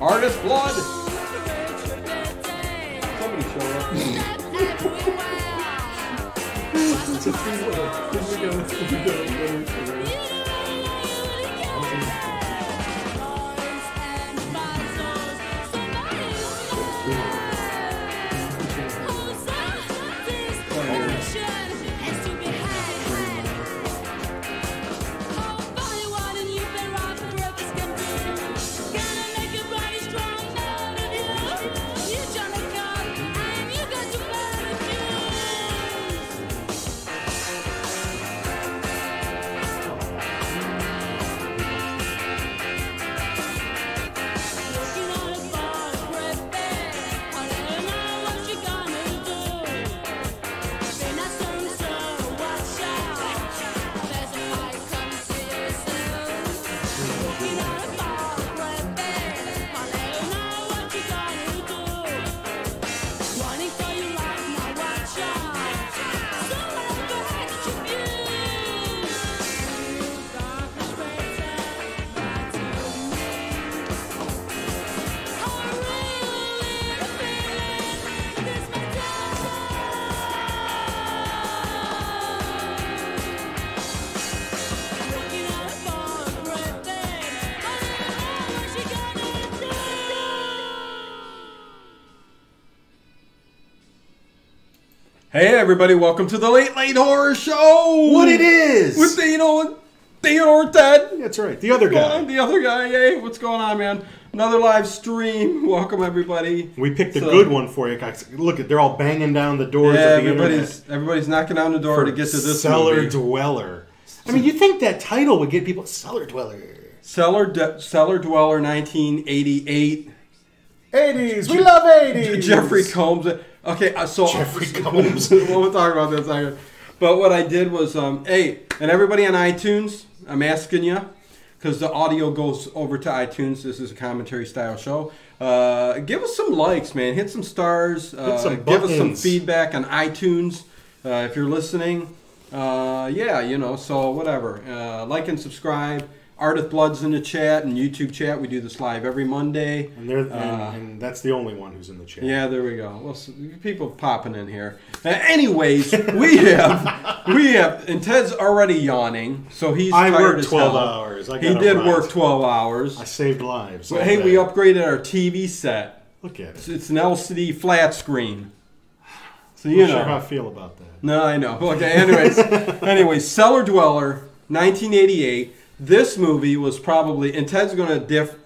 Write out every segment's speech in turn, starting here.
Artist Blood. Somebody show up. Hey everybody, welcome to the Late Horror Show! What it is! With Theodore Ted. That's right, the other guy. The other guy, hey, what's going on, man? Another live stream. Welcome everybody. We picked a good one for you guys. Look, they're all banging down the doors of the internet. Everybody's knocking on the door to get to this Cellar movie. Dweller. I mean, you think that title would get people... Cellar Dweller. Cellar Dweller, 1988. 80s, we love 80s! Jeffrey Combs. Okay, so... Jeffrey Combs. We'll talk about that in a second. But what I did was, hey, and everybody on iTunes, I'm asking you, because the audio goes over to iTunes. This is a commentary style show. Give us some likes, man. Hit some stars. Give us some feedback on iTunes if you're listening. Yeah, you know, so whatever. Like and subscribe. Artist Blood's in the chat and YouTube chat. We do this live every Monday. And that's the only one who's in the chat. Yeah, there we go. Well, people popping in here. Anyways, we have, and Ted's already yawning, so he's tired as hell. I worked 12 hours. He did work 12 hours. I saved lives. But hey, we upgraded our TV set. Look at it. It's an LCD flat screen. So I'm not sure how I feel about that. No, I know. Okay, anyways, Cellar Dweller, 1988. This movie was probably, and Ted's going to diff.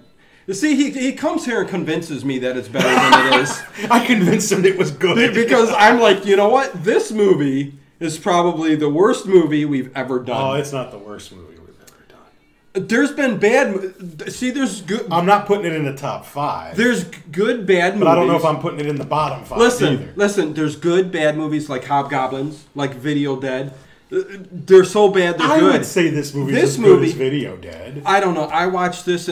You see, he comes here and convinces me that it's better than it is. I convinced him it was good. Because I'm like, you know what? This movie is probably the worst movie we've ever done. Oh, it's not the worst movie we've ever done. There's been bad. See, there's good. I'm not putting it in the top 5. There's good, bad movies. But I don't know if I'm putting it in the bottom 5 either. Listen, there's good, bad movies like Hobgoblins, like Video Dead. They're so bad, they're good. I would say this movie is as good as Video Dead. I don't know. I watched this.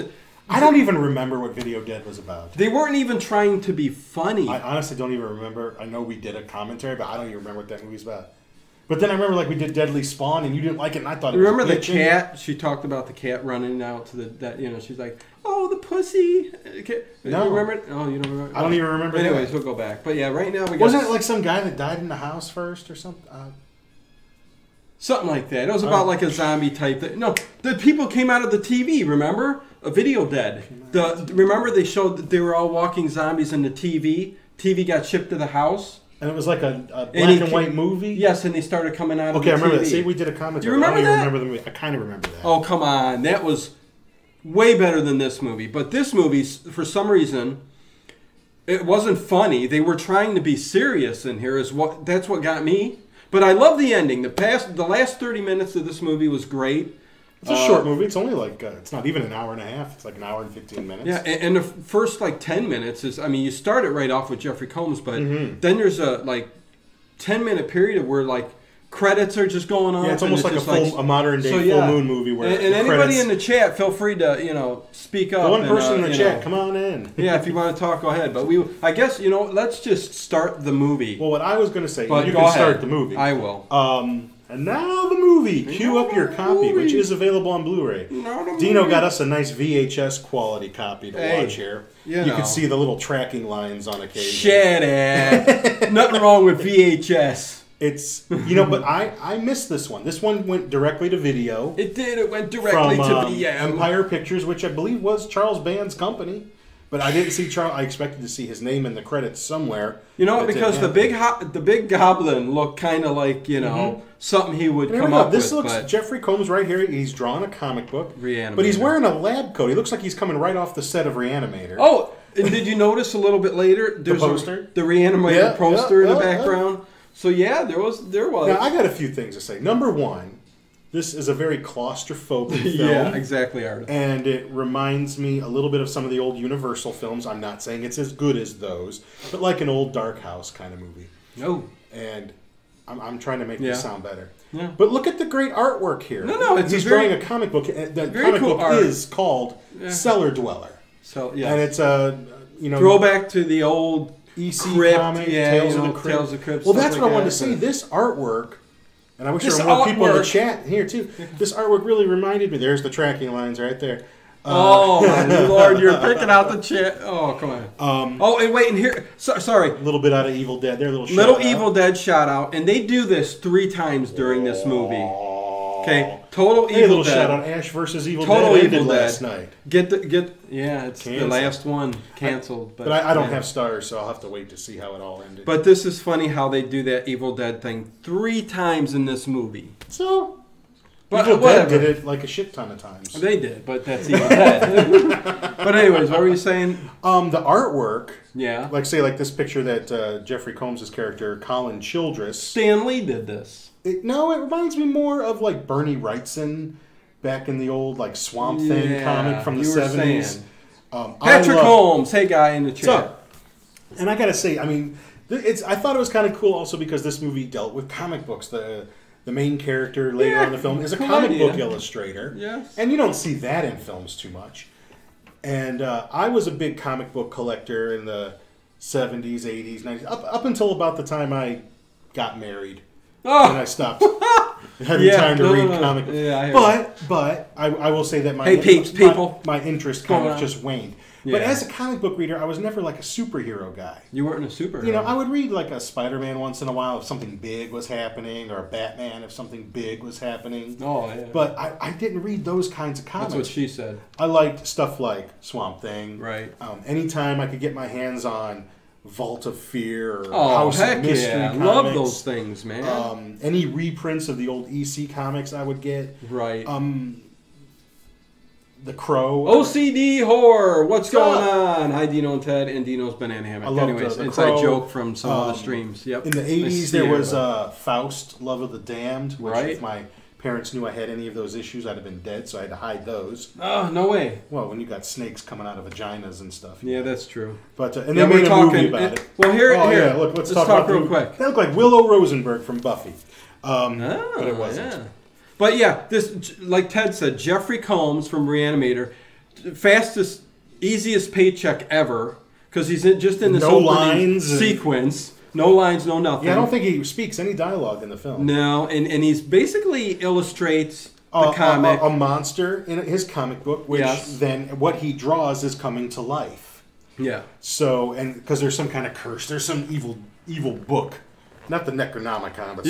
I don't even remember what Video Dead was about. They weren't even trying to be funny. I honestly don't even remember. I know we did a commentary, but I don't even remember what that movie's about. But then I remember like we did Deadly Spawn, and you didn't like it, and I thought it was remember the cat? She talked about the cat running out to that. You know, she's like, "Oh, the pussy." No, you remember it? Oh, you don't remember? I don't even remember. Anyways, we'll go back. But yeah, right now we got. Wasn't it like some guy that died in the house first or something? Something like that. It was about like a zombie type thing. No, the people came out of the TV, remember? A Video Dead. Remember they showed that they were all walking zombies in the TV? TV got shipped to the house. And it was like a black and white movie? Yes, and they started coming out of the TV. Okay, I remember that. See, we did a commentary. You remember I don't that? even remember the movie. I kind of remember that. Oh, come on. That was way better than this movie. But this movie, for some reason, it wasn't funny. They were trying to be serious in here. That's what got me. But I love the ending. The last 30 minutes of this movie was great. It's a short movie. It's only like, it's not even an hour and a half. It's like an hour and 15 minutes. Yeah, and the first like 10 minutes is, I mean, you start it right off with Jeffrey Combs, but then there's a like 10-minute period where like credits are just going on. Yeah, it's almost like a modern day full moon movie where and anybody in the chat, feel free to speak up. The one person in the chat, come on in. Yeah, if you want to talk, go ahead. But I guess let's just start the movie. Well, what I was going to say, you can start the movie. I will. And now the movie. Cue up your copy, which is available on Blu-ray. Dino got us a nice VHS quality copy to watch here. You can see the little tracking lines on occasion. Shit, nothing wrong with VHS. It's, but I missed this one. This one went directly to video. It did. It went directly to video. Empire Pictures, which I believe was Charles Band's company. But I didn't see Charles. I expected to see his name in the credits somewhere. Because the big goblin looked kind of like something he would come up with. This looks Jeffrey Combs right here. He's drawn a comic book, Reanimator. But he's wearing a lab coat. He looks like he's coming right off the set of Reanimator. Oh, and did you notice a little bit later? There's the poster, the Reanimator poster in the background. So yeah, there was. Now I got a few things to say. Number one. This is a very claustrophobic film. Yeah, exactly, Art. And it reminds me a little bit of some of the old Universal films. I'm not saying it's as good as those, but like an old Dark House kind of movie. No. And I'm trying to make this sound better. Yeah. But look at the great artwork here. No, he's drawing a comic book. The comic book is called Cellar Dweller. So yeah, and it's a throwback to the old EC Crypt, comic, Tales of the Crypt. Well, that's what I wanted to say. This artwork. And I wish there were more people in the chat here, too. This artwork really reminded me. There's the tracking lines right there. Oh, my Lord. You're picking out the chat. Oh, come on. And wait, and here. Sorry. A little bit out of Evil Dead there. Little Evil Dead shout out. And they do this 3 times during this movie. Okay. Total Evil Dead. A little shout out. Ash versus Evil Dead ended last night. It's canceled. The last one canceled. But I don't have stars, so I'll have to wait to see how it all ended. But this is funny how they do that Evil Dead thing 3 times in this movie. So, Evil Dead did it like a shit ton of times. They did, but that's Evil Dead. But anyways, what were you saying? The artwork. Yeah. Like this picture that Jeffrey Combs' character, Colin Childress. Stan Lee did this. It reminds me more of like Bernie Wrightson back in the old like Swamp Thing comic from the 70s. Patrick Holmes, hey guy in the chat. So, and I gotta say, I mean, I thought it was kind of cool also because this movie dealt with comic books. The main character later on in the film is a comic book illustrator. Yes. And you don't see that in films too much. And I was a big comic book collector in the 70s, 80s, 90s, up until about the time I got married. Oh. And I stopped having time to read comic books. Yeah, but I will say that my interest kind of just waned. Yeah. But as a comic book reader, I was never like a superhero guy. You weren't a superhero. I would read like a Spider-Man once in a while if something big was happening, or a Batman if something big was happening. Oh, yeah. But I didn't read those kinds of comics. That's what she said. I liked stuff like Swamp Thing. Right. Anytime I could get my hands on Vault of Fear or House of Mystery comics. Love those things, man. Any reprints of the old EC comics I would get. Right. The Crow. OCD horror. What's going on? Hi, Dino and Ted, and Dino's Banana Hammock. Anyways, inside joke from some other streams. Yep. In the 80s, there was Faust, Love of the Damned. Which if my parents knew I had any of those issues, I'd have been dead, so I had to hide those. Oh, no way. Well, when you got snakes coming out of vaginas and stuff. Yeah, that's true. But and they made a movie about it. Well, here. Yeah, look, let's talk real quick. That looked like Willow Rosenberg from Buffy. But it wasn't. Yeah. But yeah, this, like Ted said, Jeffrey Combs from Reanimator, fastest, easiest paycheck ever, because he's just in this opening sequence. No lines, no nothing. Yeah, I don't think he speaks any dialogue in the film. No, and he's basically illustrates the comic. A monster in his comic book, which then what he draws is coming to life. Yeah. So, and because there's some kind of curse, there's some evil book. Not the Necronomicon, but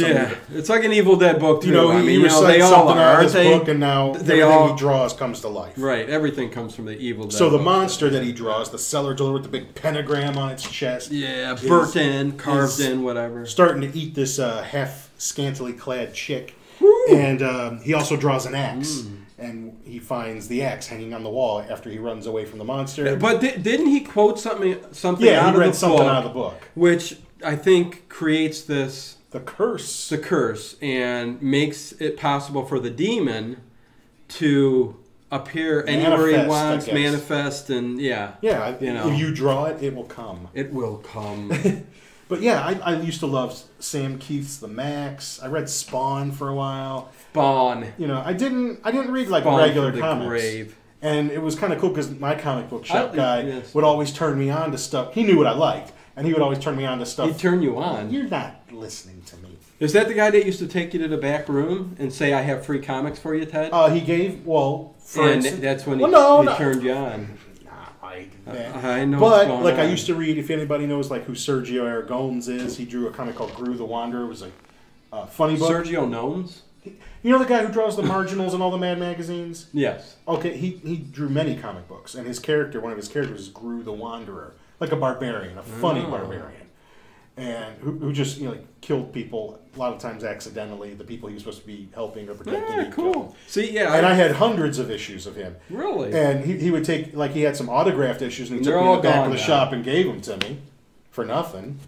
it's like an Evil Dead book too. He recites something out of his book, and now everything he draws comes to life. Right, everything comes from the Evil Dead. So the monster that he draws, the Cellar Dweller with the big pentagram on its chest, burnt in, carved in, whatever, starting to eat this half scantily clad chick. And he also draws an axe. And he finds the axe hanging on the wall after he runs away from the monster. But didn't he quote something out of the book? Yeah, he read something out of the book, which I think creates the curse, and makes it possible for the demon to appear anywhere he wants, manifest, and if you draw it, it will come. It will come. But yeah, I used to love Sam Keith's The Max. I read Spawn for a while. Spawn. I didn't read like Spawn regular from the comics. grave. And it was kind of cool because my comic book shop guy would always turn me on to stuff. He knew what I liked. and he would always turn me on to stuff. He'd turn you on. You're not listening to me. Is that the guy that used to take you to the back room and say, I have free comics for you, Ted? He gave, that's when he turned you on. I know. But, I used to read, if anybody knows, who Sergio Aragonés is, he drew a comic called Gru the Wanderer. It was a funny book. Sergio Gnomes? You know the guy who draws the marginals in all the Mad magazines? Yes. Okay, he drew many comic books, and one of his characters is Gru the Wanderer, like a barbarian, a funny barbarian. And who just killed people a lot of times accidentally. The people he was supposed to be helping or protecting. Yeah, cool. See, and I had hundreds of issues of him. Really? And he would take he had some autographed issues, and he took me to the back of the shop and gave them to me for nothing.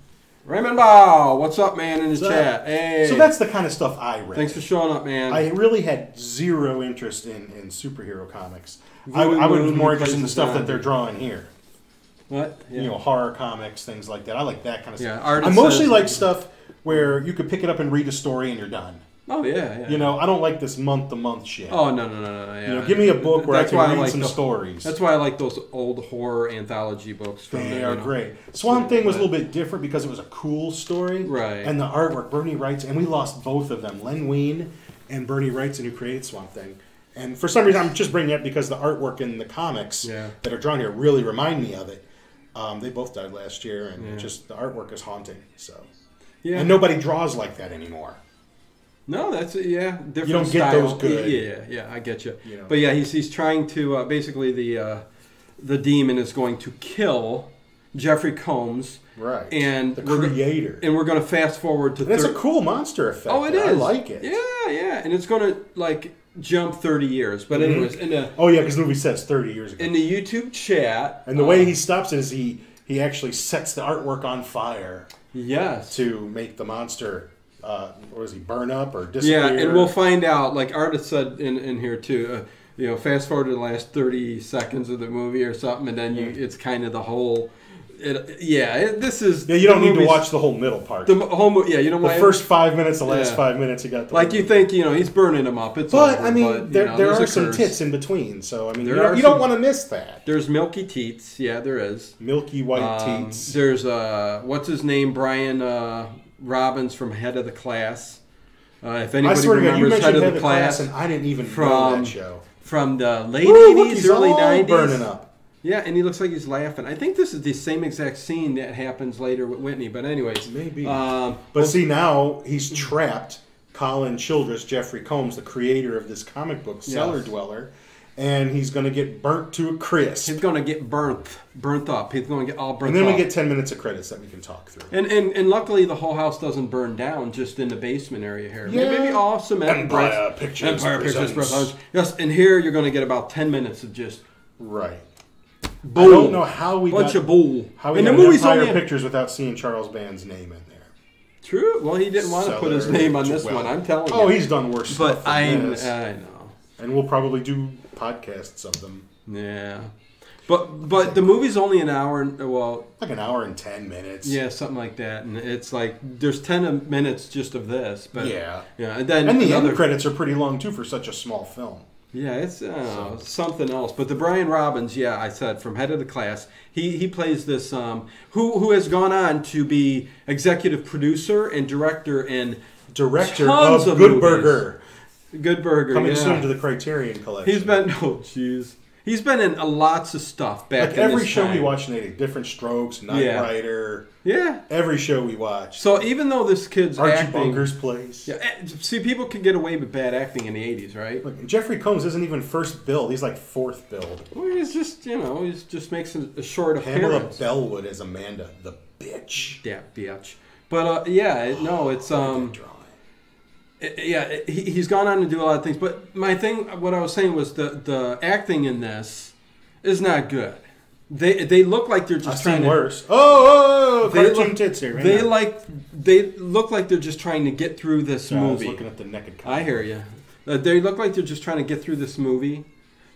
Raymond Bow, what's up, man? In the chat. Hey. So that's the kind of stuff I read. Thanks for showing up, man. I really had zero interest in superhero comics. I would be more interested in the stuff that they're drawing here. What? Yeah. Horror comics, things like that. I like that kind of stuff. Yeah, I mostly like stuff where you could pick it up and read a story and you're done. Oh, yeah. I don't like this month-to-month shit. Oh, no. Yeah. Give me a book where I can read some stories. That's why I like those old horror anthology books. They are great. Swamp Thing was a little bit different because it was a cool story. Right. And the artwork, Bernie Wrightson, and we lost both of them, Len Wein and Bernie Wrightson, who created Swamp Thing. And for some reason, I'm just bringing it up because the artwork in the comics that are drawn here really remind me of it. They both died last year, and just the artwork is haunting. So, and nobody draws like that anymore. No, that's different. You don't style. get those good. Yeah, I get you. But yeah, he's trying to basically the demon is going to kill Jeffrey Combs, right? And the creator. And we're going to fast forward to. It's a cool monster effect. Oh, it is. I like it. Yeah, and it's going to jump 30 years. But anyways, because the movie says 30 years ago. In the YouTube chat, and the way he stops it is he actually sets the artwork on fire. Yes. To make the monster. Or does he burn up or disappear? Yeah, and we'll find out. Like Artist said in here too. Fast forward to the last 30 seconds of the movie or something, and then it's kind of the whole. This is. Yeah, you don't need to watch the whole middle part. The whole movie. Yeah, you know. The first 5 minutes, the last 5 minutes, you got. You think he's burning them up. It's but over, I mean, there are some tits in between, so I mean, you don't want to miss that. There's milky teats. Yeah, there is. Milky white teats. There's what's his name, Brian Robbins from Head of the Class. If anybody remembers Head of the Class, and I didn't even know that show. From the late 80s, early 90s. Burning up. Yeah, and he looks like he's laughing. I think this is the same exact scene that happens later with Whitney. But anyways. Maybe. But see, now he's trapped. Colin Childress, Jeffrey Combs, the creator of this comic book, Cellar Dweller. And he's going to get burnt to a crisp. He's going to get burnt up. He's going to get all burnt up. And then we get 10 minutes of credits that we can talk through. And luckily the whole house doesn't burn down, just in the basement area here. Yeah. Maybe all cement. Empire Pictures presents. Yes, and here you're going to get about 10 minutes of just... Right. Bull. I don't know how we bunch got... of bull. How we got Empire Pictures without seeing Charles Band's name in there. True. Well, he didn't want to put his name on this one, I'm telling you. Oh, he's done worse stuff than this. I know. And we'll probably do podcasts of them. Yeah. But the movie's only an hour, like an hour and 10 minutes. Yeah, something like that. And it's like there's 10 minutes just of this, but yeah, and then the end credits are pretty long too for such a small film. Yeah, it's something else. But the Brian Robbins, I said from Head of the Class, he plays this who has gone on to be executive producer and director of Good Burger. Good Burger, coming soon to the Criterion Collection. He's been in lots of stuff back in every this show time. we watch, Nate, Different Strokes, Knight Rider. Yeah. Every show we watch. So even though this kid's Archie Bunker's Place. Yeah, see, people can get away with bad acting in the 80s, right? Look, Jeffrey Combs isn't even first build. He's like fourth build. Well, he's just, he just makes a short Pamela appearance. Bellwood as Amanda, the bitch. Yeah, bitch. But, it's... he's gone on to do a lot of things. But what I was saying was the acting in this is not good. They look like they're just trying to... worse. Cartoon tits here. They look like they're just trying to get through this movie. I was looking at the naked comic. I hear you. They look like they're just trying to get through this movie.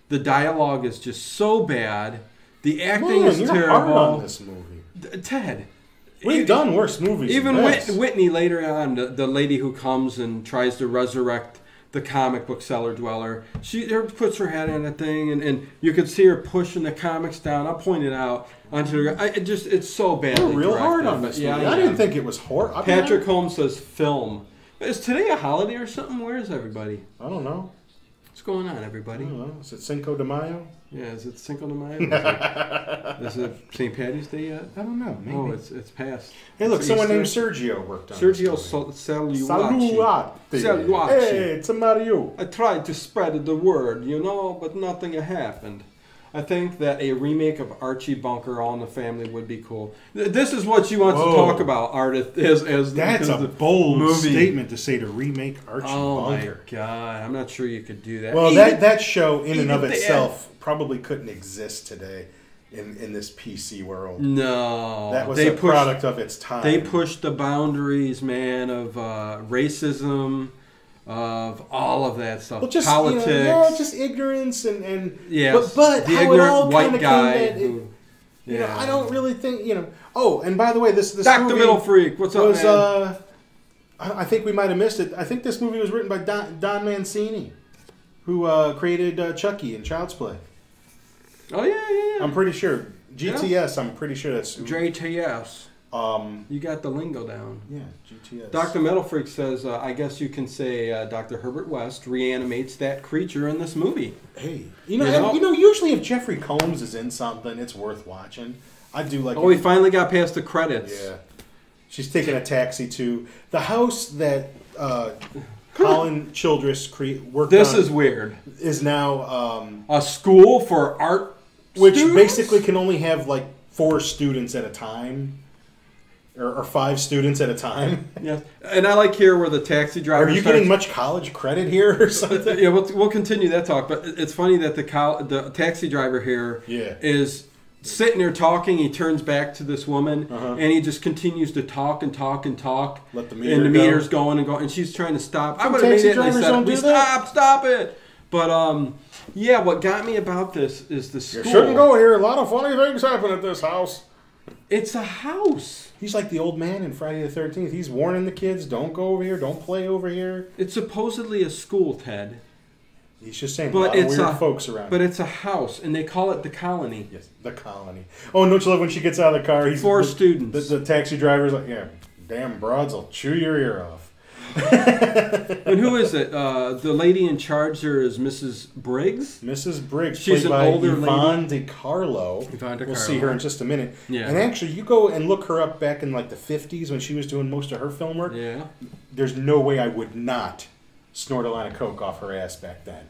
The dialogue is just so bad. The acting is terrible. Hard on this movie. Ted. We've done worse movies. Even Whitney later on, the lady who comes and tries to resurrect the comic book cellar dweller. She puts her head in a thing, and you could see her pushing the comics down. I'll point it out onto her. It's so bad. You're real hard on this. Yeah, I didn't think it was horrible. Patrick Holmes says film. Is today a holiday or something? Where is everybody? I don't know. What's going on, everybody? I don't know. Is it Cinco de Mayo? Yeah, is it Cinco de Mayo? Is it St. Patty's Day yet? I don't know. Maybe. Oh, it's past. Hey, look, someone named Sergio worked on it. Sergio Saluacci. Hey, it's a Mario. I tried to spread the word, but nothing happened. I think that a remake of Archie Bunker, All in the Family, would be cool. This is what you want to talk about, Art. That's a bold movie statement to say to remake Archie Bunker. Oh my God, I'm not sure you could do that. Well, that show in and of itself probably couldn't exist today in this PC world. No, that was a product of its time. They pushed the boundaries, man, of racism. Of all of that stuff, just, politics, just ignorance and yes, but the how ignorant it all white guy. I don't really think Oh, and by the way, this Dr. movie Middle Freak. What's up, man? I think we might have missed it. I think this movie was written by Don Mancini, who created Chucky and Child's Play. Oh yeah. I'm pretty sure GTS. Yeah. I'm pretty sure that's JTS. You got the lingo down. Yeah, GTS. Dr. Metal Freak says, I guess you can say Dr. Herbert West reanimates that creature in this movie. Hey, usually if Jeffrey Combs is in something, it's worth watching. I do like. Oh, he finally got past the credits. Yeah, she's taking a taxi to the house that Colin Childress worked on. This is weird. Is now a school for art, which students? Basically can only have like 4 students at a time. Or 5 students at a time. Yes, and I like here where the taxi driver. Are you getting much college credit here or something? Yeah, we'll continue that talk. But it's funny that the taxi driver here is sitting there talking. He turns back to this woman, and he just continues to talk and talk and talk. Let the meter and the meter's going and going, and she's trying to stop. I would have immediately said, "Stop it!" But what got me about this is the school. You shouldn't go here. A lot of funny things happen at this house. It's a house. He's like the old man in Friday the 13th. He's warning the kids, don't go over here, don't play over here. It's supposedly a school, Ted. He's just saying, a lot of weird folks around. But it's a house, and they call it the colony. Yes, the colony. Oh, and don't you love when she gets out of the car? 4 students. The taxi driver's like, yeah, damn broads will chew your ear off. And who is it? The lady in charge there is Mrs. Briggs. Mrs. Briggs, she's played an by older Yvonne lady. DiCarlo. We'll see her in just a minute. Yeah. And actually, you go and look her up back in like the 50s when she was doing most of her film work. Yeah. There's no way I would not snort a line of coke off her ass back then.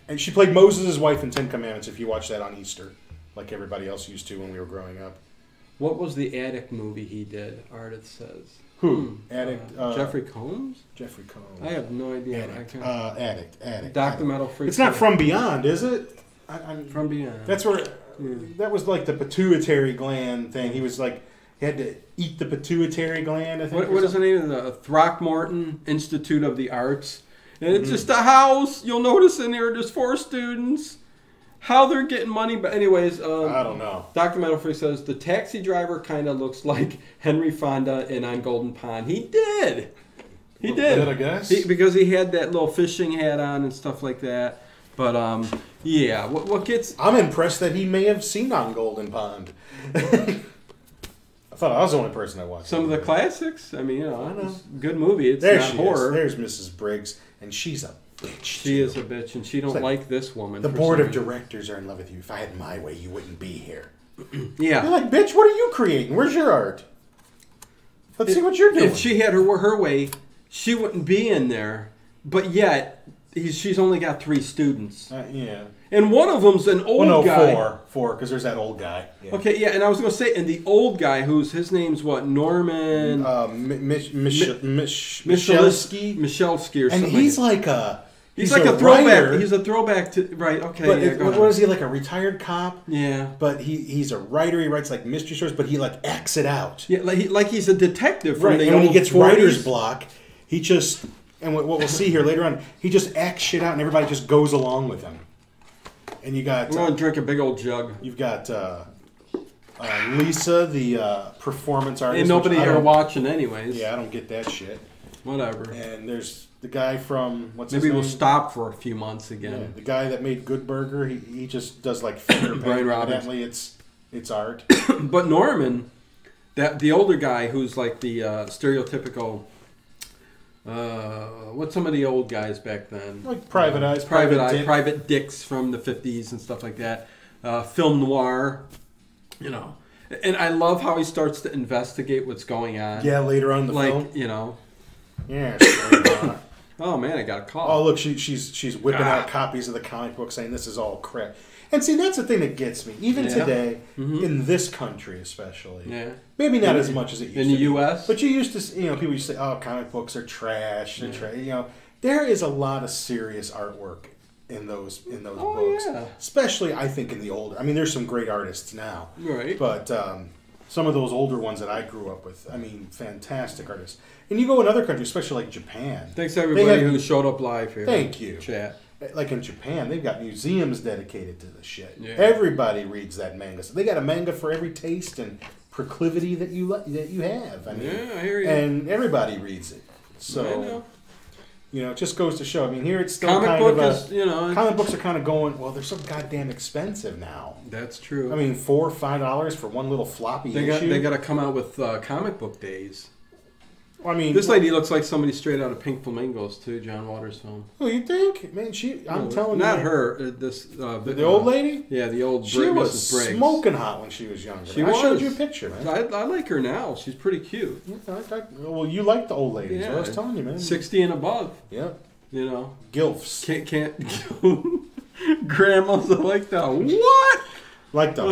And she played Moses' wife in 10 Commandments. If you watch that on Easter, like everybody else used to when we were growing up. What was the Attic movie he did? Ardith says. Who? Addict. Jeffrey Combs? Jeffrey Combs. I have no idea. Addict. Dr. Metal Freak. It's not From Beyond, is it? From Beyond. That's where... That was like the pituitary gland thing. He was like... He had to eat the pituitary gland, I think. What is the name of the Throckmorton Institute of the Arts? And it's just a house. You'll notice in there there's 4 students. How they're getting money, but anyways, I don't know. Dr. Metal Freak says the taxi driver kind of looks like Henry Fonda in On Golden Pond. He did. He did. I guess. Because he had that little fishing hat on and stuff like that. But yeah, what gets? I'm impressed that he may have seen On Golden Pond. I thought I was the only person that watched some of the classics. I mean, it's a good movie. It's there not horror. There's Mrs. Briggs, and she's a bitch. She is a bitch, and she don't like this woman. The board of directors are in love with you. If I had my way, you wouldn't be here. Yeah. You're like, bitch, what are you creating? Where's your art? Let's see what you're doing. If she had her way, she wouldn't be in there. But yet, she's only got 3 students. Yeah. And one of them's an old guy. 4, because there's that old guy. Yeah. Okay, yeah, and I was going to say, and the old guy, his name's what, Norman? Michalski. Michalski or something. And he's like a... He's like a throwback. Writer. He's a throwback to... Right, okay. But yeah, what is he, like a retired cop? Yeah. But he's a writer. He writes like mystery stories, but he like acts it out. Yeah, like he's a detective from the and when he gets 40s. writer's block, he just... And what we'll see here later on, he just acts shit out and everybody just goes along with him. And you got... I'm going to drink a big old jug. You've got Lisa, the performance artist. Ain't nobody ever watching anyways. Yeah, I don't get that shit. Whatever. And there's The guy from what's his Maybe name? we'll stop for a few months again. Yeah, the guy that made Good Burger, he just does like finger Brian painting. Roberts. Evidently, it's art. But Norman, the older guy who's like the stereotypical. What's some of the old guys back then? Like Private Eyes, Private Dicks from the 50s and stuff like that. Film noir, you know. And I love how he starts to investigate what's going on. Yeah, later on in the film. You know. Yeah. Oh man, I got a call. Oh look, she's whipping out copies of the comic book, saying this is all crap. And see, that's the thing that gets me. Even today, in this country especially. Yeah. Maybe not as much as it used to be. In the U.S.? But you used to, people used to say, oh, comic books are trash. There is a lot of serious artwork in those books. Yeah. Especially, I think, in the older. I mean, there's some great artists now. Right. But some of those older ones that I grew up with, I mean, fantastic artists. And you go in other countries, especially like Japan. Thanks to everybody who showed up live here. Thank you. Chat. Like in Japan, they've got museums dedicated to the shit. Yeah. Everybody reads that manga. So they got a manga for every taste and proclivity that you have. I mean, I hear you. And everybody reads it. So, it just goes to show. I mean, here it's still comic books are kind of going, well, they're so goddamn expensive now. That's true. I mean, $4 or $5 for one little floppy issue. They got to come out with comic book days. I mean, this lady looks like somebody straight out of Pink Flamingos too, John Waters' film. Oh, you think? Man, I'm telling you. Not her. The old lady? Yeah, the old She was Mrs. Briggs. Smoking hot when she was younger. I showed you a picture, man. I like her now. She's pretty cute. Well, you like the old ladies. Yeah, I was telling you, man. 60 and above. Yep. Gilfs. Can't. Grandmas are like that. What? Like the.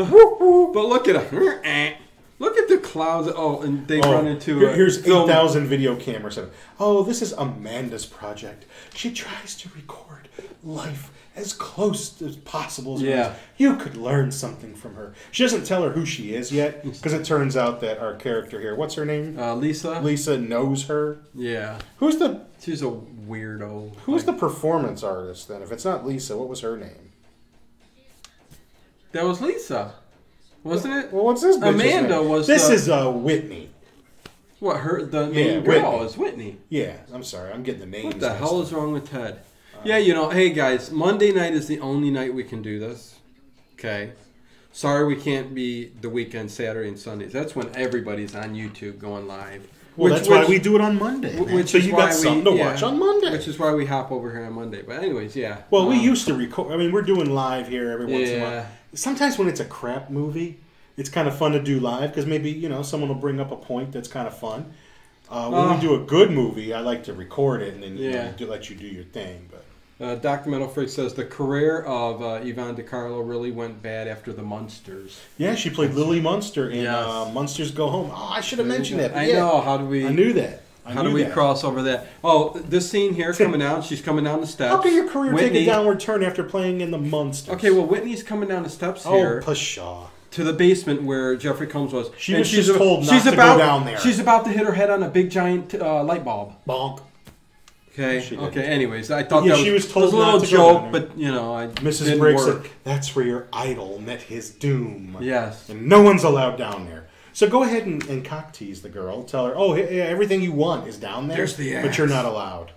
But look at her. Look at the clouds. Oh, and they run into... Here's 8,000 video cameras. Oh, this is Amanda's project. She tries to record life as close as possible. You could learn something from her. She doesn't tell her who she is yet, because it turns out that our character here, what's her name? Lisa. Lisa knows her. Yeah. She's a weirdo. Who's the performance artist, then? If it's not Lisa, what was her name? That was Lisa. Wasn't it? Well, what's this bitch's Amanda name? was. This is Whitney. What the main girl is Whitney? Yeah, I'm sorry, I'm getting the names. What the hell is wrong with Ted? Hey guys, Monday night is the only night we can do this. Okay, sorry we can't be the weekend, Saturday and Sundays. That's when everybody's on YouTube going live. Well, that's why we do it on Monday. So you got something to watch on Monday. Which is why we hop over here on Monday. But anyways, Well, we used to record. I mean, we're doing live here every once in a while. Sometimes when it's a crap movie, it's kind of fun to do live because maybe someone will bring up a point that's kind of fun. When we do a good movie, I like to record it and then let you do your thing. But Dr. Metal Freak says the career of Yvonne DiCarlo really went bad after the Munsters. Yeah, she played Lily Munster in Munsters Go Home. Oh, I should have mentioned that. I know. How do we? I knew that. How do we cross over that? Oh, this scene here coming down. She's coming down the steps. How can your career take a downward turn after playing in the Munsters? Okay, well, Whitney's coming down the steps here. Oh, pshaw. To the basement where Jeffrey Combs was. She was just told not to go down there. She's about to hit her head on a big giant light bulb. Bonk. Okay. Anyways, I thought that she was told was a little joke, but Mrs. Briggs said that's where your idol met his doom. Yes. And no one's allowed down there. So go ahead and cock tease the girl. Tell her, everything you want is down there. There's the ass. But you're not allowed.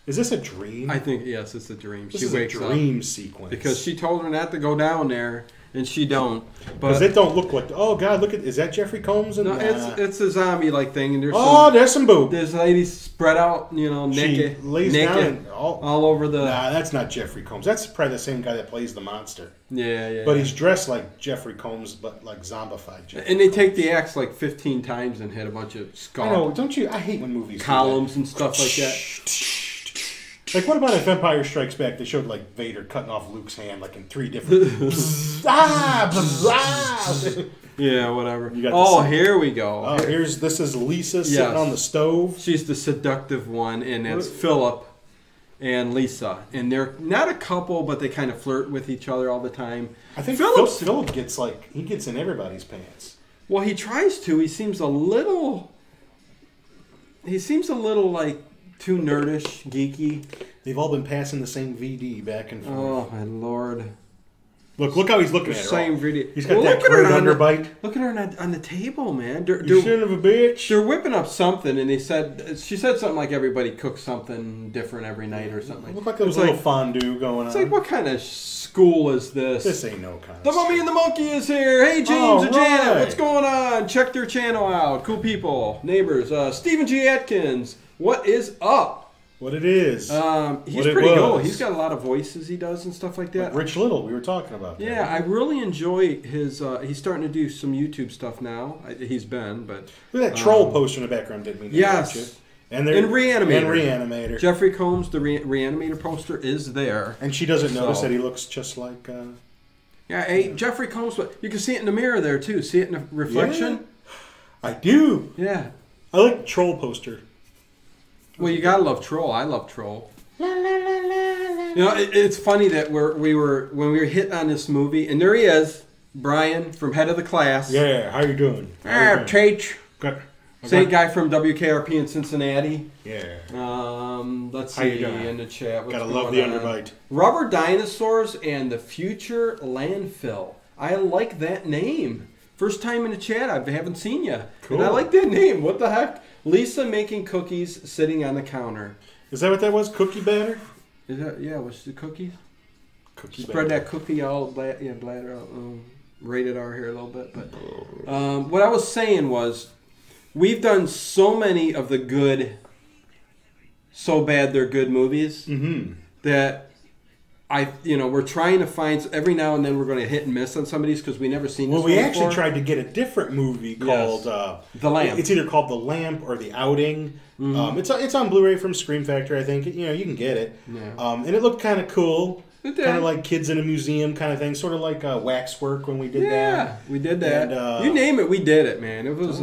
Is this a dream? I think yes, it's a dream. This is a dream sequence because she told her not to go down there. And she don't. Because it don't look like... Oh, God, look at... Is that Jeffrey Combs? It's a zombie-like thing. And there's some boob. There's ladies spread out, naked. She lays down all over the... Nah, that's not Jeffrey Combs. That's probably the same guy that plays the monster. Yeah. But he's dressed like Jeffrey Combs, but like zombified Jeffrey And they take the axe like 15 times and hit a bunch of skulls. I know, don't you... I hate when movies columns and stuff like that. Like, what about if Empire Strikes Back? They showed, like, Vader cutting off Luke's hand, like, in 3 different... Yeah, whatever. Here we go. Oh, this is Lisa sitting on the stove. She's the seductive one, and it's Philip and Lisa. And they're not a couple, but they kind of flirt with each other all the time. I think Philip gets, he gets in everybody's pants. Well, he tries to. He seems a little, like... too nerdish, geeky. They've all been passing the same VD back and forth. Oh, my Lord. Look how he's looking at her. Same video. He's got that great underbite. Look at her on the table, man. You son of a bitch. They're whipping up something, and she said something like everybody cooks something different every night or something. It looked like there was a little fondue going on. It's like, what kind of school is this? This ain't no kind of The Mummy and the Monkey is here. Hey, James and Janet, what's going on? Check their channel out. Cool people, neighbors. Stephen G. Atkins, what is up? What it is. He's pretty cool. He's got a lot of voices he does and stuff like that. Like Rich Little, we were talking about. Yeah, I really enjoy his. He's starting to do some YouTube stuff now. He's been, but look at that troll poster in the background. Didn't mean to yes, and Reanimator. Jeffrey Combs, the Reanimator poster is there, and she doesn't notice that he looks just like. Yeah, hey, Jeffrey Combs. You can see it in the mirror there too. See it in the reflection. Yeah, I do. Yeah, I like the troll poster. Well, you gotta love Troll. I love Troll. La, la, la, la. You know, it's funny that when we were hit on this movie, and there he is, Brian from Head of the Class. Yeah, how you doing? Tate. Same guy from WKRP in Cincinnati. Yeah. Let's see in the chat. Gotta love the underbite. Rubber Dinosaurs and the Future Landfill. I like that name. First time in the chat. I haven't seen you. Cool. And I like that name. What the heck? Lisa making cookies sitting on the counter. Is that what that was? Cookie batter? Is that, yeah, was the cookies? Cookie Spread batter. that cookie all bladder out. Rated R here a little bit. But what I was saying was, we've done so many of the good, so bad they're good movies that we're trying to find, every now and then we're going to hit and miss on some of these because we never seen this Well, we one actually before. tried to get a different movie called The Lamp. It's either called The Lamp or The Outing. It's on Blu-ray from Scream Factory, I think. You can get it. Yeah. And it looked kind of cool. It did. Kind of like Kids in a Museum kind of thing. Sort of like Waxwork when we did that. Yeah, we did that. And, you name it, we did it, man. It was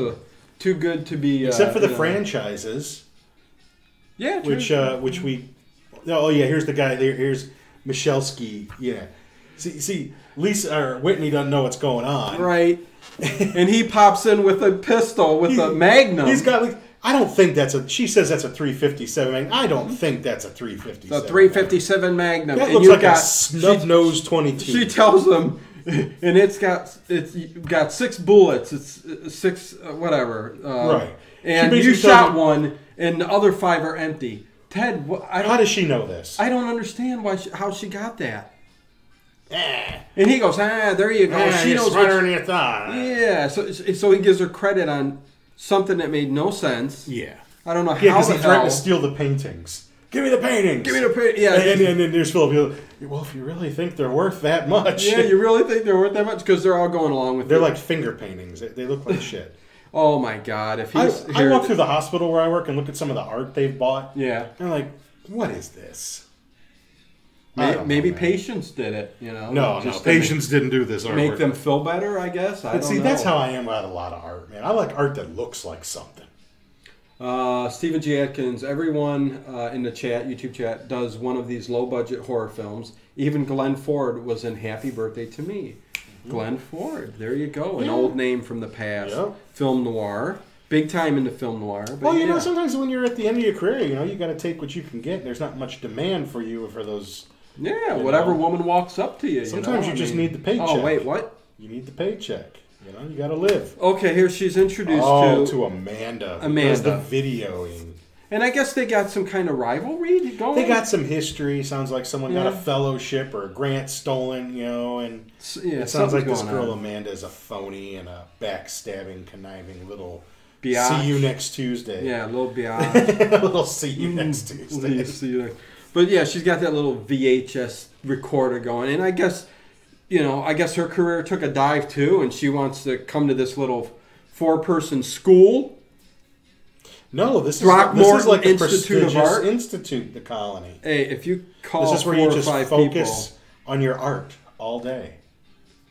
too good to be... Except for the franchises. Yeah, true. Which we... Oh, yeah, here's the guy. Here's Michalski. Yeah. See, Lisa or Whitney doesn't know what's going on. Right. And he pops in with a pistol, with a Magnum. He's got like... I don't think that's a... She says that's a 357 Magnum. I don't think that's a 357 The 357 Magnum. That looks like a snub-nosed 22. She tells him, and it's got 6 bullets. It's 6 whatever. Right. And you shot one, and the other 5 are empty. Ted, how does she know this? I don't understand how she got that. And he goes, there you go. She knows right in your thigh. Yeah. So he gives her credit on something that made no sense. Yeah. I don't know how because he threatened to steal the paintings. Give me the paintings. Give me the paintings. Yeah. And then there's Philip. Well, if you really think they're worth that much. Yeah, you really think they're worth that much? Because they're all going along with it. They're like finger paintings. They look like shit. Oh my God! If he's I walk through the hospital where I work and look at some of the art they've bought. Yeah. And I'm like, what is this? Maybe Patience did it. No, Patience didn't do this artwork. Make them feel better, I guess. But see, that's how I am about a lot of art, man. I like art that looks like something. Stephen G. Atkins, everyone in the chat, YouTube chat, does one of these low-budget horror films. Even Glenn Ford was in Happy Birthday to Me. Glenn Ford, there you go. An old name from the past. Yep. Film noir. Big time into film noir. But well, sometimes when you're at the end of your career, you got to take what you can get. There's not much demand for you for those... Yeah, whatever woman walks up to you. Sometimes you just need the paycheck. Oh, wait, what? You need the paycheck. You got to live. Okay, here she's introduced to Amanda. Amanda. The videoing. And I guess they got some kind of rivalry going. They got some history. Sounds like someone got a fellowship or a grant stolen, and it sounds like this girl Amanda is a phony and a backstabbing, conniving little... Biatch. See you next Tuesday. Yeah, a little biatch. A little see you next Tuesday. See you next. But yeah, she's got that little VHS recorder going, and I guess her career took a dive too, and she wants to come to this little 4-person school. No, this is like the Institute of Art Institute, the Colony. Hey, if you call this is where you just focus on your art all day.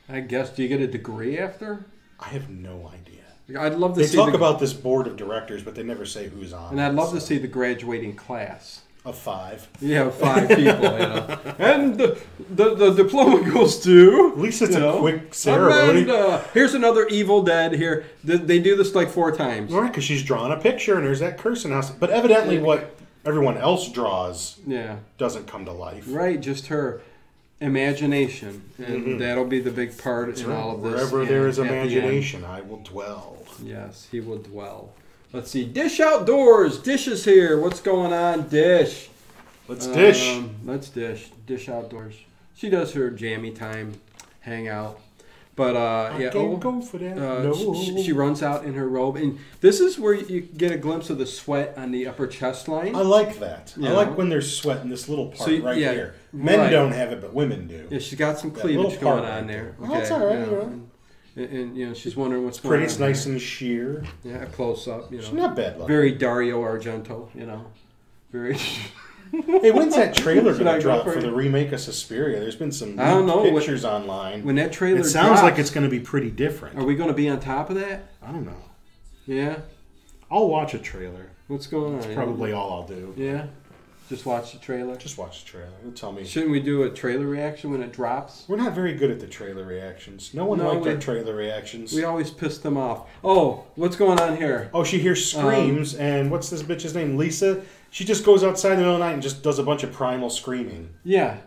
I guess. Do you get a degree after? I have no idea. I'd love to see. They talk about this board of directors, but they never say who's on. And I'd love to see the graduating class. Of 5. Yeah, 5 people, And the diploma goes to... At least it's a quick ceremony. Here's another Evil Dead here. They do this like 4 times. Right, because she's drawing a picture and there's that cursing house. But evidently what everyone else draws doesn't come to life. Right, just her. imagination, and that'll be the big part in all of this. Wherever there is imagination, I will dwell. Yes, he will dwell. Let's see. Dish Outdoors. Dish is here. What's going on, Dish? Let's dish. Let's dish. Dish Outdoors. She does her jammy time hangout. But I can't go for that. No. She runs out in her robe, and this is where you get a glimpse of the sweat on the upper chest line. I like that. I like when there's sweat in this little part here. Men don't have it, but women do. Yeah, she's got some cleavage going on there. Okay, that's all right. And you know, she's wondering what's going on. It's nice and sheer. Yeah, a close up. You know, she's not bad looking. Very Dario Argento. You know, very. Hey, when's that trailer going to drop for the remake of Suspiria? There's been some pictures online. When that trailer drops, it sounds like it's going to be pretty different. Are we going to be on top of that? I don't know. Yeah? I'll watch a trailer. What's going on? That's probably all I'll do. Yeah? Just watch the trailer? Just watch the trailer. It'll tell me. Shouldn't we do a trailer reaction when it drops? We're not very good at the trailer reactions. No one liked our trailer reactions. We always piss them off. Oh, what's going on here? Oh, she hears screams, and what's this bitch's name? Lisa? She just goes outside in the middle of the night and just does a bunch of primal screaming. Yeah.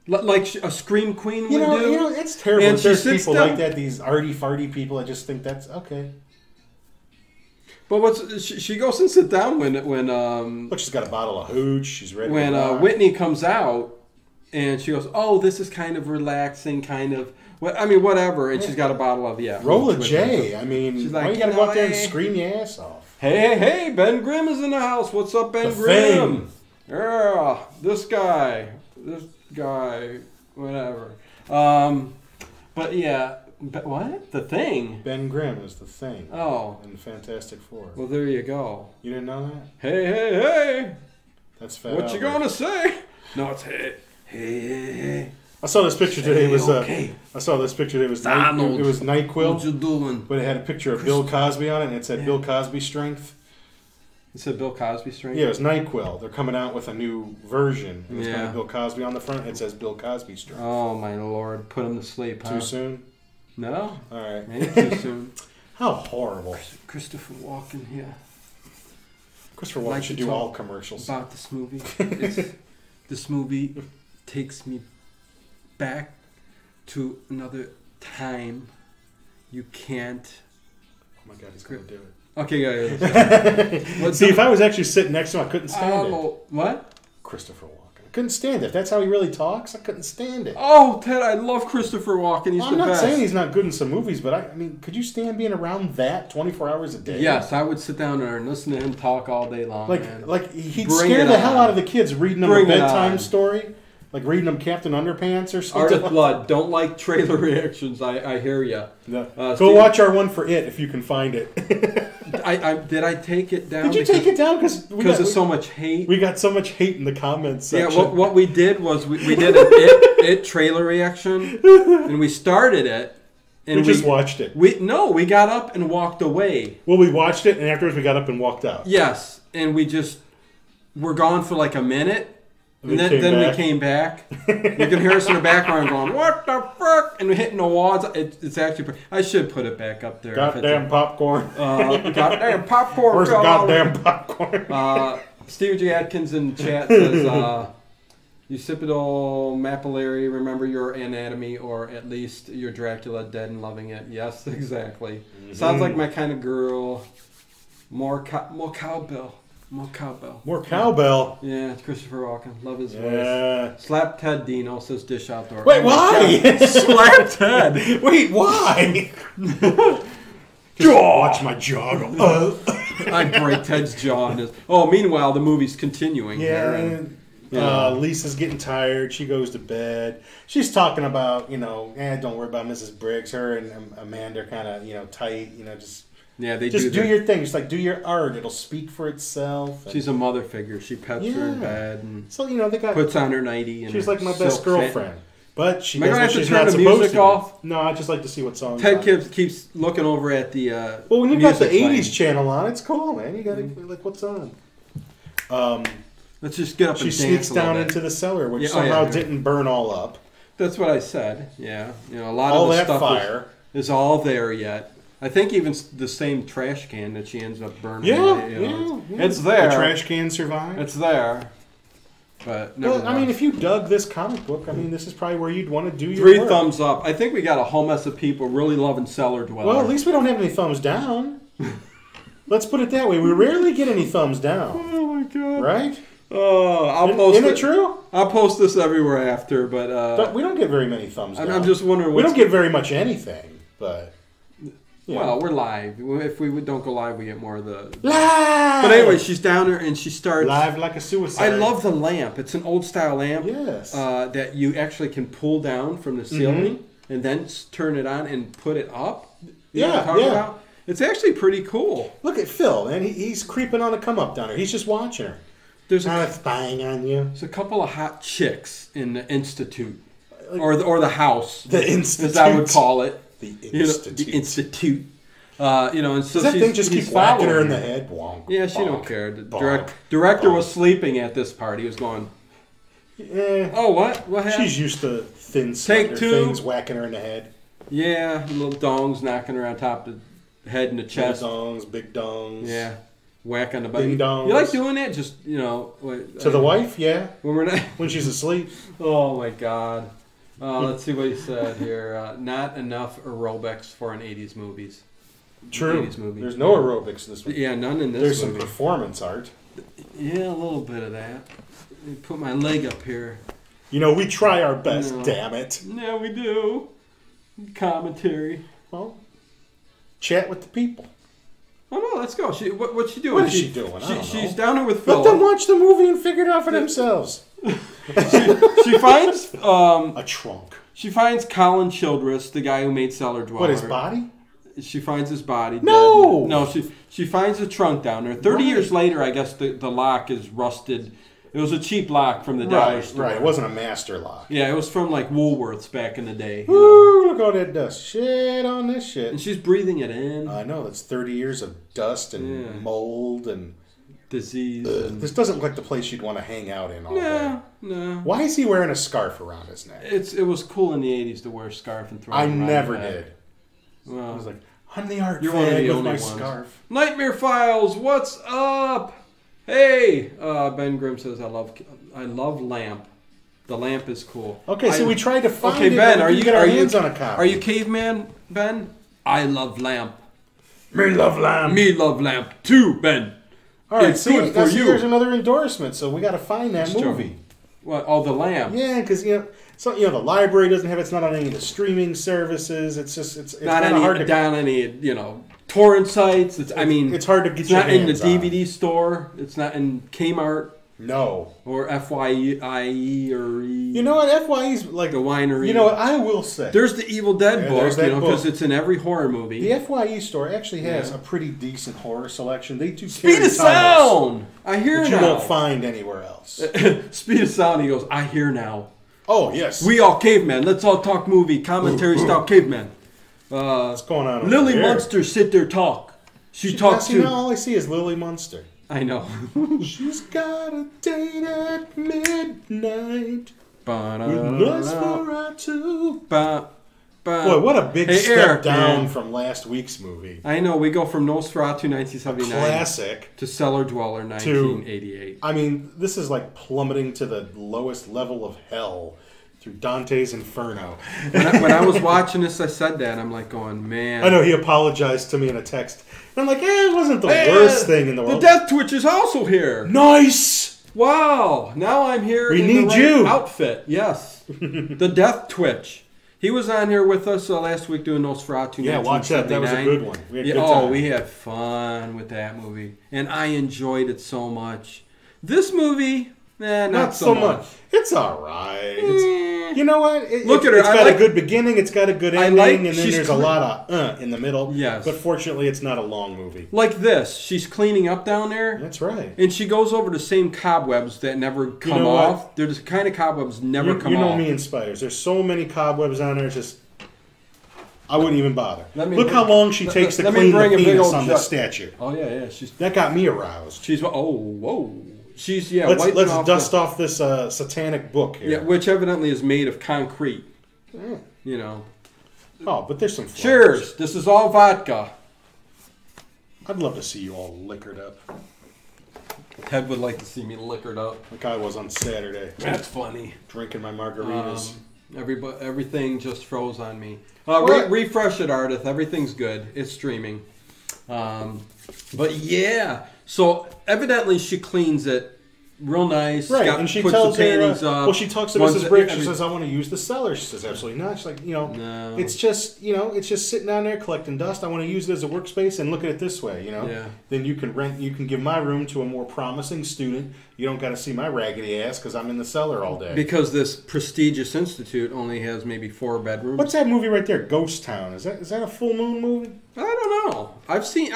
Like a scream queen would do. You know, it's terrible. And there's people like that, these arty-farty people that just think that's okay. But she goes and sit down when look, she's got a bottle of hooch. She's ready. When Whitney comes out, and she goes, "Oh, this is kind of relaxing, kind of. I mean, whatever." And she's got a bottle of roll a J. I mean, she's like, why you gotta go out there and scream your ass off? Hey, Ben Grimm is in the house. What's up, Ben Grimm? Yeah, this guy, whatever. But yeah. But what? The Thing? Ben Grimm is the Thing. Oh. In Fantastic Four. Well, there you go. You didn't know that? Hey. That's Fat What Albert. you gonna say? No, it's hey. I saw this picture today. It was okay. I saw this picture today. It was Donald. It was NyQuil. What you doing? But it had a picture of Bill Cosby on it, and it said Bill Cosby strength. It said Bill Cosby strength? Yeah, it was NyQuil. They're coming out with a new version. It's got Bill Cosby on the front. It says Bill Cosby strength. Oh, my Lord. Put him to sleep, huh? Too soon? No. All right. Maybe too soon. How horrible. Christopher Walken here. Christopher Walken should do all commercials. About this movie. This movie takes me back to another time. You can't. Oh my God, he's going to do it. Okay, guys. See, if I was actually sitting next to him, I couldn't stand it. What? Christopher Walken. I couldn't stand it. If that's how he really talks, I couldn't stand it. Oh, Ted, I love Christopher Walken. He's the best. I'm not saying he's not good in some movies, but I mean, could you stand being around that 24 hours a day? Yes, I would sit down there and listen to him talk all day long. Like he'd scare the hell out of the kids reading them a bedtime story. Like reading them Captain Underpants or something. Art of Blood. Don't like trailer reactions. I hear you. No. Go watch our one for It if you can find it. Did I take it down? Did you take it down because of so much hate? We got so much hate in the comments section. Yeah, what we did was we did an it trailer reaction, and we started it. And we just watched it. We got up and walked away. Well, we watched it, and afterwards we got up and walked out. Yes, and we're gone for like a minute. And then we came back. You can hear us in the background going, "What the fuck?" And we're hitting the walls. It's actually. I should put it back up there. Goddamn popcorn. Goddamn popcorn. Where's the goddamn popcorn? Steve J. Atkins in chat says, "Occipital mapillary. Remember your anatomy, or at least your Dracula dead and loving it." Yes, exactly. Mm-hmm. Sounds like my kind of girl. More cowbell. More cowbell. More cowbell. Yeah, it's Christopher Walken. Love his voice. Slap Ted Dino, says Dish Outdoor. Wait, why? Slap Ted. Wait, why? Watch my jaw go. I'd break Ted's jaw. Meanwhile, the movie's continuing. Yeah. Lisa's getting tired. She goes to bed. She's talking about, don't worry about Mrs. Briggs. Her and Amanda are kind of, tight, just... Yeah, they just do your thing. Just like do your art. It'll speak for itself. She's a mother figure. She pets her in bed and so they got puts on her nightie. And she's like my best girlfriend, but she does what she's not supposed to. Off? No, I just like to see what songs. Ted keeps looking over at the. Well, when you got the '80s channel on, it's cool, man. You got to like what's on. Let's just get up. She sneaks down into the cellar, which somehow didn't burn all up. That's what I said. Yeah, a lot all of the that stuff fire is all there yet. I think even the same trash can that she ends up burning. Yeah. It's there. The trash can survived. It's there. But never well, I mean, if you dug this comic book, I mean, this is probably where you'd want to do your 3 work. thumbs up. I think we got a whole mess of people really loving Cellar Dweller. Well, at least we don't have any thumbs down. Let's put it that way. We rarely get any thumbs down. Oh my god! Right? Oh, I'll post. Isn't it true? I'll post this everywhere after, but we don't get very many thumbs down. I'm just wondering. We don't get very much anything, but. Yeah. Well, we're live. If we don't go live, we get more of the... Live! But anyway, she's down there and she starts... Live like a suicide. I love the lamp. It's an old-style lamp. Yes. That you actually can pull down from the ceiling and then turn it on and put it up. You know what I'm talking about? It's actually pretty cool. Look at Phil, man. He's creeping on a come-up down there. He's just watching her. There's spying on you. There's a couple of hot chicks in the Institute. Or the house. The Institute. As I would call it. The Institute. The Institute. And so does that thing just keep whacking her in the head? Bonk, yeah, she bonk, don't care. The bonk, director bonk. was sleeping at this part. He was going, oh, what? What happened? She's used to thin, Take 2. things whacking her in the head. Yeah, little dongs knocking her on top of the head and the chest. Big dongs. Yeah, whack on the butt. Ding dongs. You like doing that? Just, To the wife, yeah. When we're not... When she's asleep. Oh, my God. Let's see what he said here. Not enough aerobics for an 80s movies. True. 80s movie. There's no aerobics in this one. Yeah, none in this There's movie. some performance art. Yeah, a little bit of that. Put my leg up here. We try our best, damn it. Yeah, we do. Commentary. Well, chat with the people. Oh, no, let's go. What's she doing? What is she doing? I don't know. She's down there with Phil. Let them watch the movie and figure it out for themselves. She finds... a trunk. She finds Colin Childress, the guy who made Cellar Dweller. What, his body? She finds his body. No! Dead. No, she finds the trunk down there. 30 years later, I guess the lock is rusted. It was a cheap lock from the dollar store. Right, it wasn't a master lock. Yeah, it was from like Woolworths back in the day. Woo, look all that dust. Shit on this shit. And she's breathing it in. I know, that's 30 years of dust and mold and... disease. This doesn't look like the place you'd want to hang out in all day. No. Why is he wearing a scarf around his neck? It was cool in the 80s to wear a scarf and throw it I around never your neck. did. Well, I was like, I'm the art you're one of fag the with only my ones. scarf. Nightmare Files, what's up? Hey, Ben Grimm says I love lamp. The lamp is cool. Okay, so we tried to find okay, it. Ben, Are you get our hands on a copy? Are you caveman, Ben? I love lamp. Me love lamp. Me love lamp too, Ben. All right, it's good for you. There's another endorsement, so we got to find that movie. What? Oh, the lamp. Yeah, because the library doesn't have. It's not on any of the streaming services. It's just it's not kind of hard to down any torrent sites. It's hard to get. It's your not in the hands on. DVD store. It's not in Kmart. No. Or FYE or E. You know what? FYE's like the winery. You know what? I will say. There's the Evil Dead book, because book. it's in every horror movie. The FYE store actually has a pretty decent horror selection. They do Speed of Sound! I hear now. You won't find anywhere else. Speed of Sound, he goes, I hear now. Oh, yes. We all cavemen. Let's all talk movie. Commentary style cavemen. What's going on Lily Munster sit there talk. She talks to... All I see is Lily Munster. I know. She's got a date at midnight. With Nosferatu. Boy, what a big step down from last week's movie. I know. We go from Nosferatu 1979 classic to Cellar Dweller 1988. I mean, this is like plummeting to the lowest level of hell through Dante's Inferno. When I was watching this, I said that. I'm like going, man. I know, he apologized to me in a text. And I'm like, it wasn't the worst thing in the world. The Death Twitch is also here. Nice! Wow. Now I'm here in the right outfit. Yes. The Death Twitch. He was on here with us last week doing Nosferatu. Yeah, watch that. That was a good one. We had a good time. We had fun with that movie. And I enjoyed it so much. This movie... not so much. It's all right. You know what? Look at her. It's got a good beginning. It's got a good ending, and then there's a lot of in the middle. Yes. But fortunately, it's not a long movie. Like this. She's cleaning up down there. That's right. And she goes over the same cobwebs that never come off. They're the kind of cobwebs never come off. You know me and spiders. There's so many cobwebs on there. It's just... I wouldn't even bother. Look how long she takes to clean the penis on the statue. Oh, yeah. That got me aroused. Whoa. She's let's dust off this satanic book here. Yeah, which evidently is made of concrete. Oh, but there's some flowers. Cheers. This is all vodka. I'd love to see you all liquored up. Ted would like to see me liquored up. Like I was on Saturday. That's funny. Drinking my margaritas. Everything just froze on me. Refresh it, Ardith. Everything's good. It's streaming. But yeah, so evidently she cleans it real nice. Right, and she tells her, well, she talks to Mrs. Briggs. She says, I want to use the cellar. She says, absolutely not. She's like, no. It's just, it's just sitting down there collecting dust. I want to use it as a workspace and look at it this way, Yeah. Then you can give my room to a more promising student. You don't got to see my raggedy ass because I'm in the cellar all day. Because this prestigious institute only has maybe 4 bedrooms. What's that movie right there? Ghost Town. Is that a full moon movie? I don't know. I've seen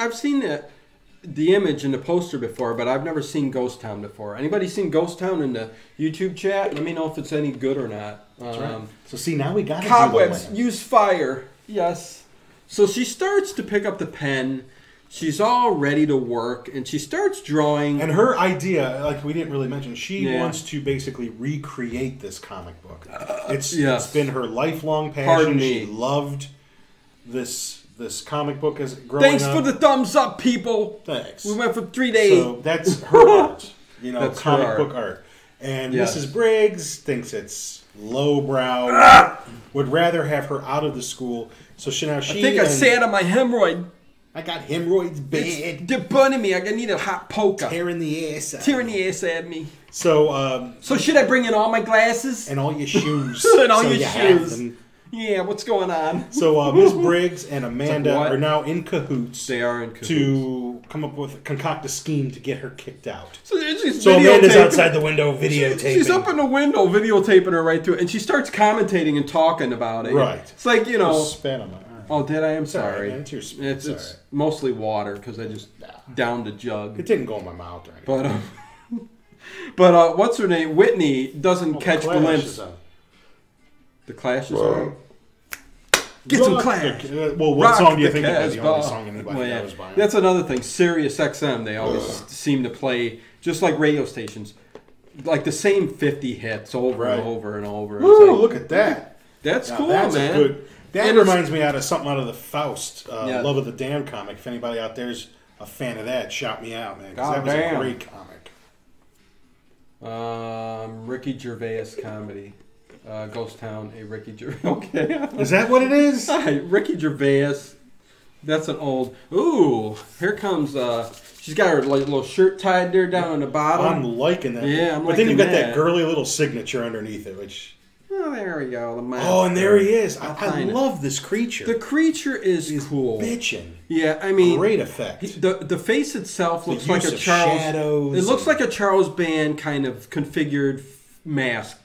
the image and the poster before, but I've never seen Ghost Town before. Anybody seen Ghost Town in the YouTube chat? Let me know if it's any good or not. That's right. So see, now we got cobwebs. Use fire. Yes. So she starts to pick up the pen. She's all ready to work, and she starts drawing. And her idea, like we didn't really mention, she wants to basically recreate this comic book. It's been her lifelong passion. Pardon me. She loved this comic book as growing up. Thanks for the thumbs up, people. Thanks. We went from 3 to 8. So that's her art. That's comic book art. And Mrs. Briggs thinks it's lowbrow. Would rather have her out of the school. So I think I sat on my hemorrhoid. I got hemorrhoids bad. They're burning me. I need a hot poker. Tearing the ass out. Tearing the ass at me. So should I bring in all my glasses? And all your shoes. And all your shoes. Yeah, what's going on? So Ms. Briggs and Amanda are now in cahoots. They are in cahoots. To concoct a scheme to get her kicked out. So Amanda's outside the window videotaping. She's up in the window videotaping her right through it. And she starts commentating and talking about it. Right. It's like, Spat on my arm. Oh, did I? I'm sorry. Man, it's mostly water because I just downed a jug. It didn't go in my mouth or anything. But what's her name? Whitney doesn't catch glimpse. The Clash is on. Get some Clash. Well, what song do you think is the only song anybody knows by? That's another thing. Sirius XM, they always seem to play, just like radio stations, like the same 50 hits over and over and over. Woo, look at that. That's cool, man. That reminds me of something out of the Faust, Love of the Damned comic. If anybody out there's a fan of that, shout me out, man. Because that was a great comic. Ricky Gervais comedy. Ghost Town, a Ricky Gervais. Okay. Is that what it is? Ricky Gervais. That's an old. Ooh, here comes. She's got her little shirt tied there down on the bottom. I'm liking that. Yeah, but then you've got that girly little signature underneath it, which. Oh, there we go. And there he is. I love this creature. The creature is cool. Bitchin'. Yeah, I mean, great effect. The face itself looks like a Charles. Shadows. It looks like a Charles Band kind of configured mask,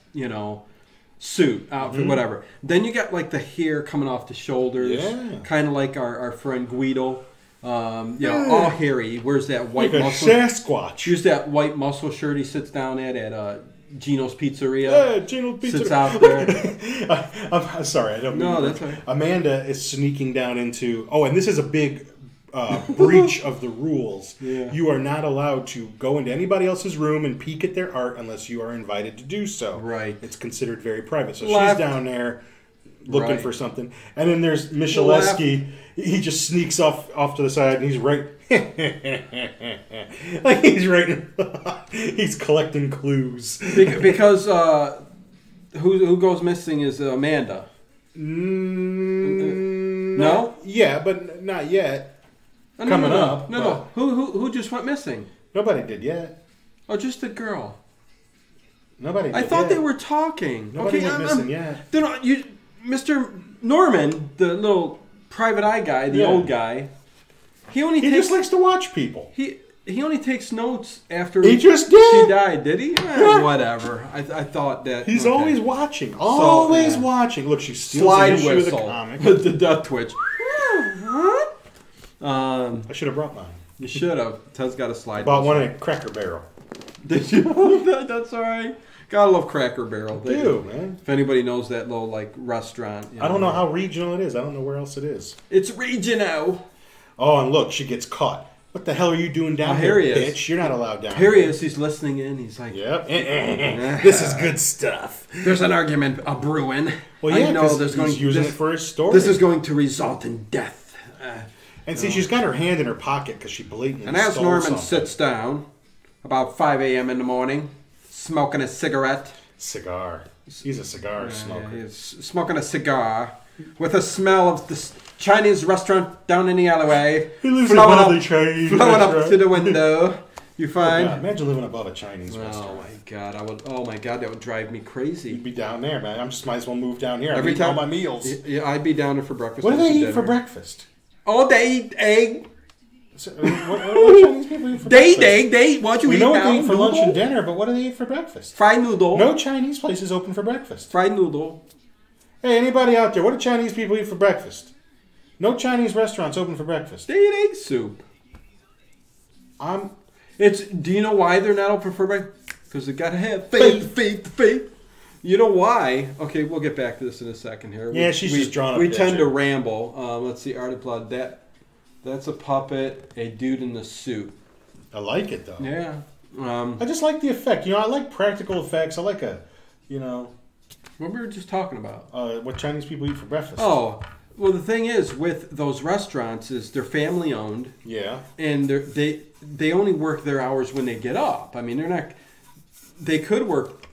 suit, outfit, whatever. Then you got like the hair coming off the shoulders, kind of like our friend Guido. All hairy. Wears that white muscle. Sasquatch. Use that white muscle shirt he sits down at Gino's Pizzeria. Yeah, Gino's Pizzeria. Sits out there. I'm sorry, I don't. No, that's right. Amanda is sneaking down into. Oh, and this is a big breach of the rules. Yeah. You are not allowed to go into anybody else's room and peek at their art unless you are invited to do so. Right. It's considered very private. So she's down there looking for something. And then there's Michaleski. He just sneaks off to the side and he's right. Like he's writing. He's collecting clues. Because who goes missing is Amanda. No? Yeah, but not yet. Coming up. No. Who just went missing? Nobody did yet. Oh, just the girl. Nobody did I thought yet. They were talking. Nobody went missing yet. They're not, Mr. Norman, the little private eye guy, the old guy, he just likes to watch people. He only takes notes after he just did. She died, did he? Whatever. I thought that he's always watching. Always watching. Look, she steals the issue of the comic. The death twitch. I should have brought mine. You should have. Ted's got a slide. Bought one at Cracker Barrel. Did you? That's all right. Gotta love Cracker Barrel. I do, man. If anybody knows that little restaurant. I don't know how regional it is. I don't know where else it is. It's regional. Oh, and look, she gets caught. What the hell are you doing down here, bitch? You're not allowed down here. Here he is. He's listening in. He's like, yep. This is good stuff. There's an argument brewing. Well, yeah, I know he's using it for his story. This is going to result in death. And see, she's got her hand in her pocket because she blatantly And as Norman sits down, about 5 a.m. in the morning, smoking a cigarette. Cigar. He's a cigar smoker. He's smoking a cigar with a smell of the Chinese restaurant down in the alleyway. He lives above the Chinese flowing restaurant. up to the window. You find? Oh God, imagine living above a Chinese restaurant. Oh my God, Oh my God, that would drive me crazy. You'd be down there, man. I just might as well move down here. Every time all my meals. Yeah, I'd be down there for breakfast. What do they eat dinner. for breakfast? Oh, they eat egg. So, what do Chinese people eat for breakfast? They eat. What you we eat know what now? they eat for Noodle? lunch and dinner, but what do they eat for breakfast? Fried noodle. No Chinese place is open for breakfast. Fried noodle. Hey, anybody out there? What do Chinese people eat for breakfast? No Chinese restaurants open for breakfast. They eat egg soup. Do you know why they're not open for breakfast? Because they gotta have faith. You know why? Okay, we'll get back to this in a second here. Yeah, she's just drawn up. We tend to ramble. Let's see, art applaud. That's a puppet, a dude in the suit. I like it though. Yeah. I just like the effect. I like practical effects. I like what we were just talking about. What Chinese people eat for breakfast. Oh, well, the thing is with those restaurants is they're family owned. Yeah. And they only work their hours when they get up. I mean, they're not. They could work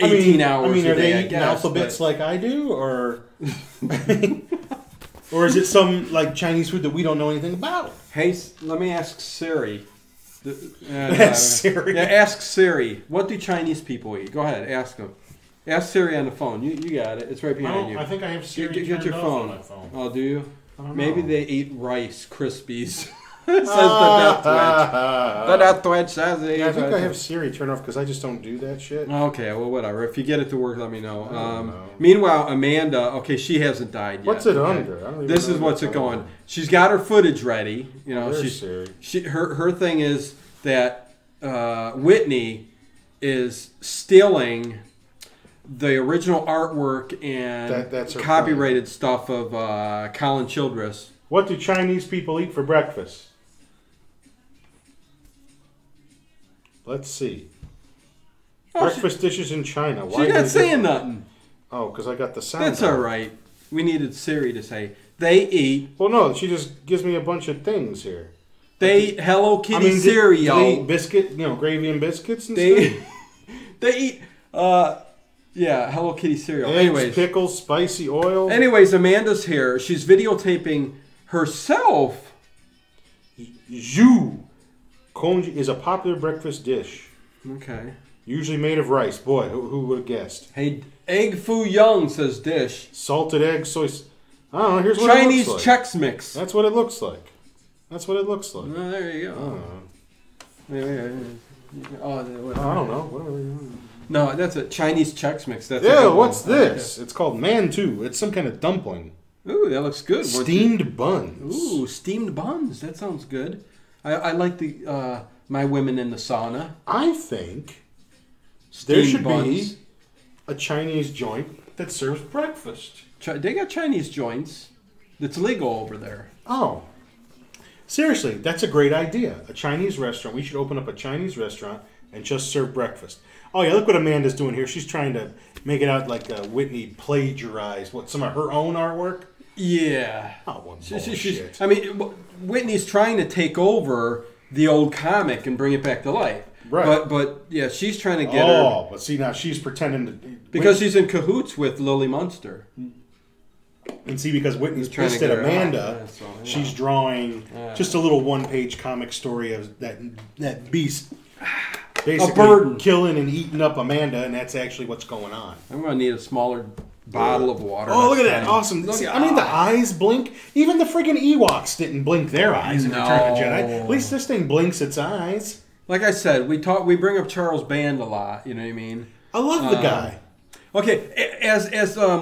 18 hours. I mean, are a day, they eating alphabets like I do, or or is it some like Chinese food that we don't know anything about? Hey, let me ask Siri. Siri. Yeah, ask Siri. What do Chinese people eat? Go ahead, ask them. Ask Siri on the phone. You got it. It's right behind you. I think I have Siri Get your turned phone. off on my phone. Oh, do you? I don't Maybe know. they eat Rice Krispies. Says the Death Twitch. The Death Twitch says it. Yeah, I think I have Siri turned off because I just don't do that shit. Okay, well, whatever. If you get it to work, let me know. know. Meanwhile, Amanda, okay, she hasn't died yet. What's it okay? under? I don't even This know is what's what's it going. under. She's got her footage ready. There's Siri. Her thing is that Whitney is stealing the original artwork and That's her copyrighted stuff of Colin Childress. What do Chinese people eat for breakfast? Let's see. Breakfast dishes in China. Why She's not saying nothing. Oh, because I got the sound. That's on. all right. We needed Siri to say they eat. Well, no, she just gives me a bunch of things here. They eat Hello Kitty Do cereal. they eat biscuit, gravy and biscuits and They stuff? they eat Hello Kitty cereal. Eggs, Anyways, pickles, spicy oil. Amanda's here. She's videotaping herself. Zhu congee is a popular breakfast dish, Okay. usually made of rice. Boy, who would have guessed? Hey, Egg Foo Young says dish. Salted egg, soy. I don't know. Here's what Chinese it looks like. Chex Mix. That's what it looks like. That's what it looks like. Oh, there you go. Oh, I don't know. Whatever. no, that's a Chinese Chex Mix. That's a Yeah, good one. what's this? It's called mantou. It's some kind of dumpling. Ooh, that looks good. Steamed buns. Ooh, steamed buns. That sounds good. I like the my women in the sauna. I think there Steamed should buns. be a Chinese joint that serves breakfast. They got Chinese joints. That's legal over there. Oh. Seriously, that's a great idea. A Chinese restaurant. We should open up a Chinese restaurant and just serve breakfast. Oh, yeah, look what Amanda's doing here. She's trying to make it out like Whitney plagiarized some of her own artwork. Yeah. Oh, what bullshit. I mean, Whitney's trying to take over the old comic and bring it back to life. Right. But yeah, she's trying to get her... Oh, but see, now she's pretending to... Because she's in cahoots with Lily Munster. And see, because Whitney's trying to pissed at get her Amanda, out. Yeah, so, yeah. she's drawing just a little one-page comic story of that beast basically burden. killing and eating up Amanda, and that's actually what's going on. I'm going to need a smaller bottle of water. Oh, look at next that. time. Awesome. Look See, at- I mean, the eyes blink. Even the friggin' Ewoks didn't blink their eyes in Return of the Jedi. At least this thing blinks its eyes. Like I said, we bring up Charles Band a lot, you know what I mean? I love the guy. Okay, as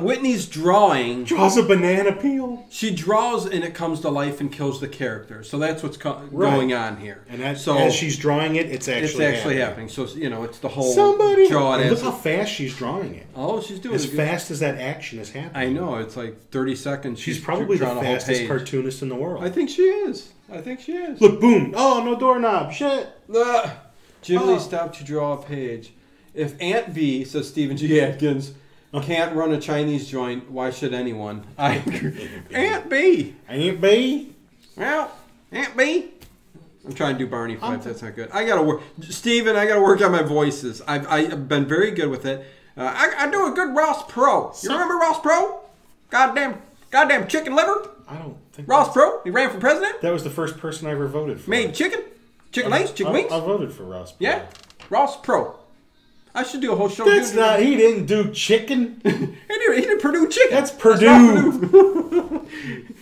Whitney's drawing, Draws a banana peel. she draws and it comes to life and kills the character. So that's what's going on here. And that, so as she's drawing it, it's actually happening. So it's the whole Somebody draw it and as look how fast she's drawing it. oh, she's doing As it good. fast as that action is happening. I know, it's like 30 seconds. She's probably the drawn a whole fastest page. cartoonist in the world. I think she is. Look, boom. Oh, no doorknob. Shit. Jim Lee stopped to draw a page. If Aunt V, says Stephen G. Atkins, can't run a Chinese joint, why should anyone? I agree. Aunt B. Aunt B. Well, Aunt B. I'm trying to do Barney Fife. That's not good. I gotta work, Steven. I gotta work on my voices. I've been very good with it. I do a good Ross Pro. You remember Ross Pro? Goddamn chicken liver. I don't think Ross Pro. He ran for president. That was the first person I ever voted for. Made chicken legs, chicken wings. I voted for Ross Pro. Yeah, Ross Pro. I should do a whole show. That's not. He didn't do chicken. he did Purdue chicken. That's Purdue.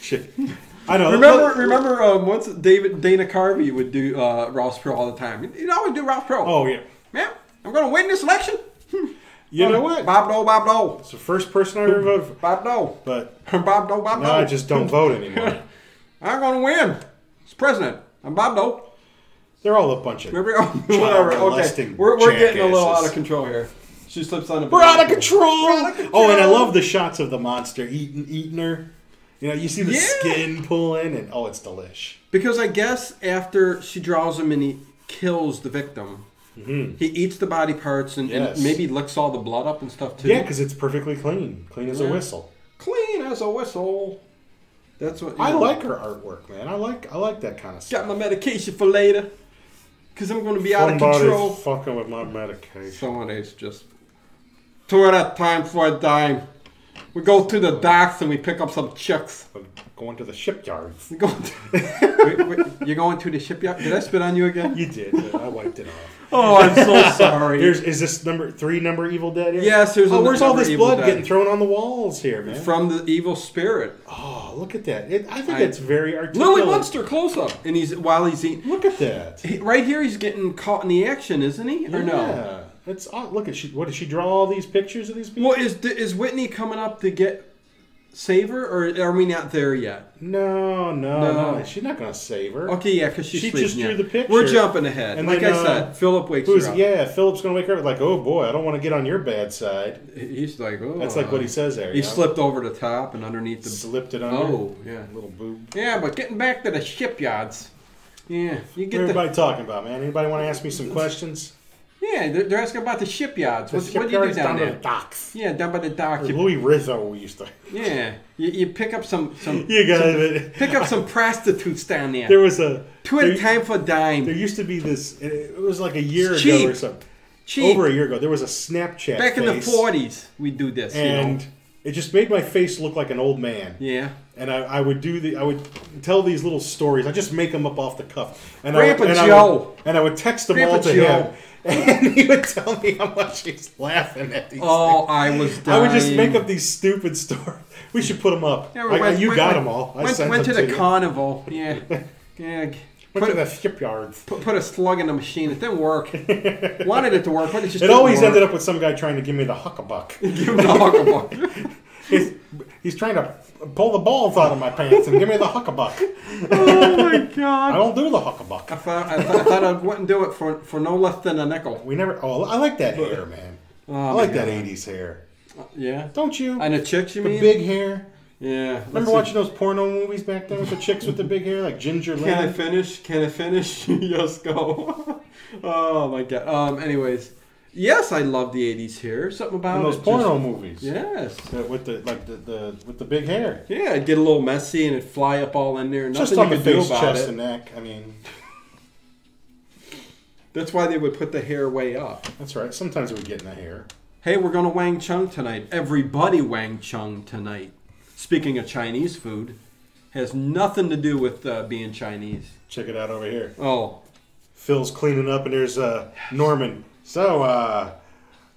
Chicken. I know. Remember once Dana Carvey would do Ross Pro all the time. He'd always do Ross Pro. Oh, yeah. Yeah, I'm going to win this election. You know what? Bob Dole. It's the first person I ever voted for. Bob Dole. But Bob Dole. now I just don't vote anymore. I'm going to win. It's president. I'm Bob Dole. They're all a bunch of whatever. Okay, we're getting a little out of control here. She slips on a. We're out of control. Oh, and I love the shots of the monster eating her. You know, you see the skin pulling, and it's delish. Because I guess after she draws him and he kills the victim, he eats the body parts and maybe licks all the blood up and stuff too. Yeah, because it's perfectly clean as a whistle. Clean as a whistle. That's what I like her artwork, man. I like that kind of stuff. Got my medication for later. Because I'm going to be out of control. Fucking with my medication. Someone is just 2 at a time for a dime. We go to the docks and we pick up some chicks. Going to the shipyards. You're going to the shipyard? Did I spit on you again? You did. I wiped it off. Oh, I'm so sorry. Is this number Evil Dead here? Yes, there's where's all this blood getting thrown on the walls here, man? From the evil spirit. Oh, look at that. I think it's very articulate. Lily Munster, close up. And while he's eating. Look at that. Right here, he's getting caught in the action, isn't he? Or no? It's look at what did she draw all these pictures of these people? Well, is Whitney coming up to get save her, or are we not there yet? No. She's not going to save her. Okay, yeah, because she just drew the picture. We're jumping ahead. And like I said, Philip wakes her up. Yeah, Philip's going to wake her up like, oh boy, I don't want to get on your bad side. He's like, oh. That's like what he says there. He slipped over the top and underneath the... Slipped it under. Oh, yeah. Little boob. Yeah, but getting back to the shipyards. Yeah, you get What everybody talking about, man? Anybody want to ask me some questions? Yeah, they're asking about the shipyards. What do you do down there? By the docks. Yeah, down by the docks. Louis Rizzo used to. Yeah, you pick up some you got it. Pick up some prostitutes down there. There was a 2 at a time for a dime. There used to be this. It was like a year ago or something. Cheap. Over a year ago, there was a Snapchat. Back in the 40s, we do this, and it just made my face look like an old man. Yeah. And I would tell these little stories. I just make them up off the cuff. And Grandpa Joe. I would text them all to him. And he would tell me how much he's laughing at these things. I was dying. I would just make up these stupid stories. We should put them up. Yeah, you got them all. Went to the carnival. Yeah. Yeah. Went to the shipyards. Put a slug in the machine. It didn't work. Wanted it to work, but it just It always ended up with some guy trying to give me the huckabuck. Give him the huckabuck. He's trying to pull the balls out of my pants and give me the huckabuck. Oh my god! I don't do the huckabuck. I thought I wouldn't do it for no less than a nickel. We never. Oh, I like that hair, man. I like that '80s hair. Yeah. Don't you? And the chicks, you mean? The big hair. Yeah. Remember watching those porno movies back then with the chicks with the big hair, like Ginger Lynn? Can I finish? Yes, go. Oh my god. Anyways. Yes, I love the '80s hair. Something about and those porno movies. Yes, with the big hair. Yeah, it'd get a little messy and it'd fly up all in there. Just on the face, chest, and neck. I mean, that's why they would put the hair way up. That's right. Sometimes it would get in the hair. Hey, we're gonna Wang Chung tonight. Everybody Wang Chung tonight. Speaking of Chinese food, has nothing to do with being Chinese. Check it out over here. Oh, Phil's cleaning up, and there's Norman. So,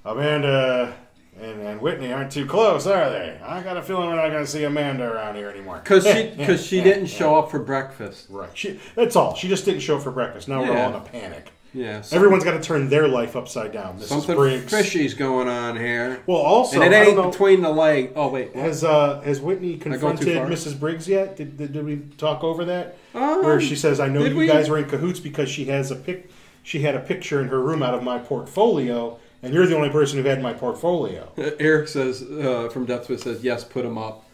Amanda and Whitney aren't too close, are they? I got a feeling we're not going to see Amanda around here anymore. Because she didn't show up for breakfast. Right. That's all. She just didn't show up for breakfast. Now we're all in a panic. Yeah. Everyone's got to turn their life upside down. Mrs. Something Briggs. Fishy's going on here. Well, also, and it ain't between the leg. Oh wait. Has Whitney confronted Mrs. Briggs yet? Did we talk over that? Where she says, "I know you guys were in cahoots because she has She had a picture in her room out of my portfolio, and you're the only person who had my portfolio." Eric says, from Deathsmith says, yes, put them up.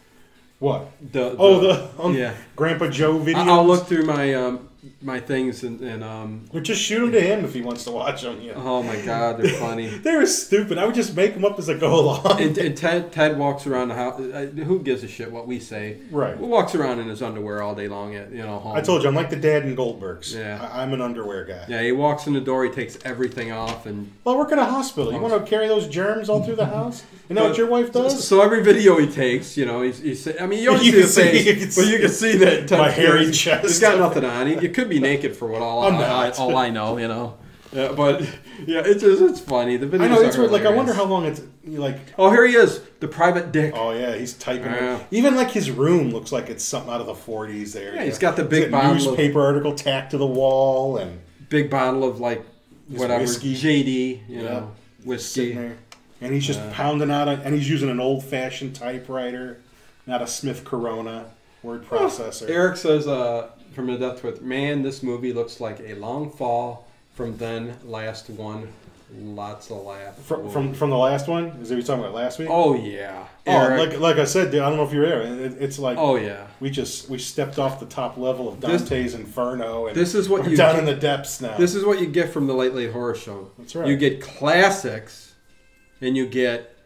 What? Yeah. Grandpa Joe video. I'll look through my my things and or just shoot them to him if he wants to watch them. You know? Oh my God, they're funny. They were stupid. I would just make them up as I go along. And Ted walks around the house. Who gives a shit what we say? Right. He walks around in his underwear all day long at home. I told you I'm like the dad in Goldberg's. Yeah. I'm an underwear guy. Yeah, he walks in the door. He takes everything off and. Well, I work in a hospital. You want to carry those germs all through the house? You know what your wife does? So every video he takes, he's I mean, you only see the face, but you can see that my hairy chest. He's got nothing on. He could be naked for what all I know, Yeah, but yeah, it's funny. The videos. I know it's are weird. Like I hilarious. wonder how long it's like. Oh, here he is, the private dick. Oh yeah, he's typing. Even like his room looks like it's something out of the 40s. There. Yeah, he's got the big bottle newspaper article tacked to the wall and big bottle of like whatever whiskey. JD, whiskey. There. And he's just pounding out, and he's using an old-fashioned typewriter, not a Smith Corona word processor. Eric says from the Death With, man, this movie looks like a long fall from then last one. Lots of laughs. From the last one? Is that what you're talking about last week? Oh yeah. Eric, like I said, dude, I don't know if you were there. It's like we stepped off the top level of Dante's Inferno, and this is what we're down in the depths now. This is what you get from the Late Late Horror Show. That's right. You get classics. And you get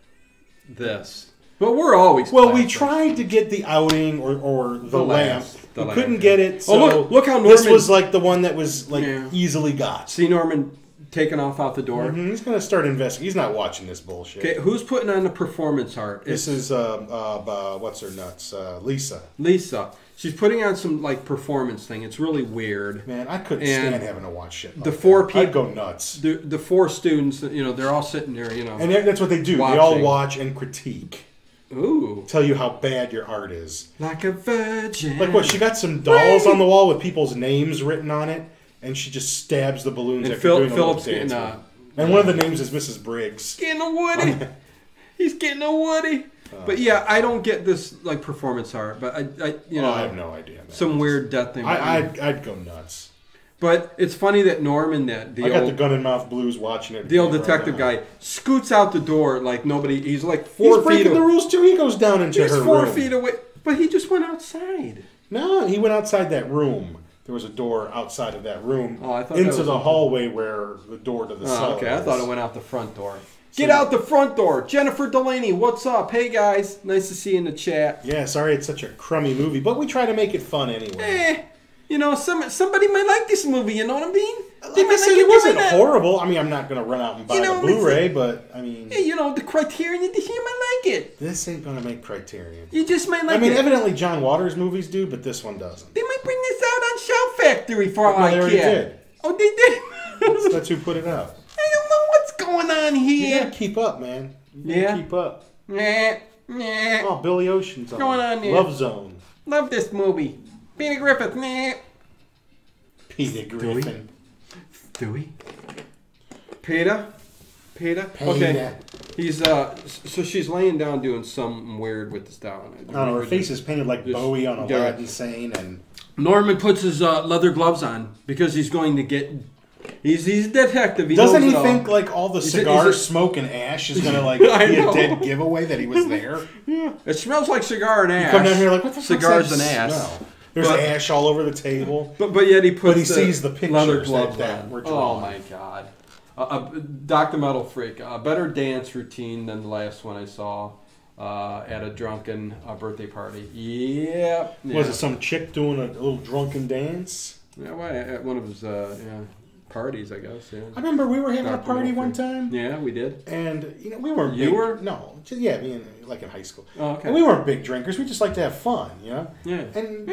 this. But we're always we tried to get the outing or the lamp. We couldn't get it. So look how Norman... This was like the one that was like easily got. See Norman taking off out the door? Mm-hmm. He's going to start investigating. He's not watching this bullshit. Okay, who's putting on the performance art? This is, what's her nuts? Lisa. Lisa. She's putting on some like performance thing. It's really weird. Man, I couldn't stand having to watch shit. Like the four people, I'd go nuts. The four students, they're all sitting there, and that's what they do. Watching. They all watch and critique. Ooh, tell you how bad your art is. Like a virgin. Like what? She got some dolls on the wall with people's names written on it, and she just stabs the balloons. And after doing Philip's getting and one of the names is Mrs. Briggs. Getting a Woody. He's getting a Woody. But yeah, I don't get this like performance art, but I have no idea. Man. Some weird death thing. I'd go nuts. But it's funny that Norman, I got the gun in mouth blues watching it. The old detective guy scoots out the door like nobody. He's like 4 feet. He's breaking the rules too. He goes down into her room. He's 4 feet away, but he just went outside. No, he went outside that room. There was a door outside of that room I thought into the hallway where the door to the cellar. Okay, I thought it went out the front door. Get out the front door. Jennifer Delaney, what's up? Hey, guys. Nice to see you in the chat. Yeah, sorry it's such a crummy movie, but we try to make it fun anyway. Somebody might like this movie, you know what I mean? Like I said, it wasn't horrible. I mean, I'm not going to run out and buy the Blu-ray, but, I mean... Yeah, the Criterion, you might like it. This ain't going to make Criterion. You just might like it. I mean, evidently John Waters movies do, but this one doesn't. They might bring this out on Shout Factory for all I care. They already did. Oh, they did? That's who put it out. I don't know what's going on here. You gotta keep up, man. You gotta keep up. Nah. Oh, Billy Ocean's on. What's going on here? Love Zone. Love this movie. Peter Griffith. Nah. Peter Griffin. Stewie. Peter. Okay. He's so she's laying down doing something weird with the style. I don't know. Her face is painted like Bowie on Aladdin Sane, and Norman puts his leather gloves on because he's going to get. He's a detective. Doesn't he think like all the cigar smoke and ash is going to like be a dead giveaway that he was there? Yeah, it smells like cigar and ash. You come down here like what the cigars fuck's and that ash. Smell? There's ash all over the table. But yet he puts. But he sees the pictures leather gloves that on. were drawn. Oh my god. Dr. Metal Freak, a better dance routine than the last one I saw at a drunken birthday party. Yep. Yeah. Was it some chick doing a little drunken dance? Yeah, well, at one of his parties, I guess. Yeah. I remember we were having a party one time. Yeah, we did. And we weren't. You were? No, me and like in high school. Oh, okay. And we weren't big drinkers. We just like to have fun, Yeah. And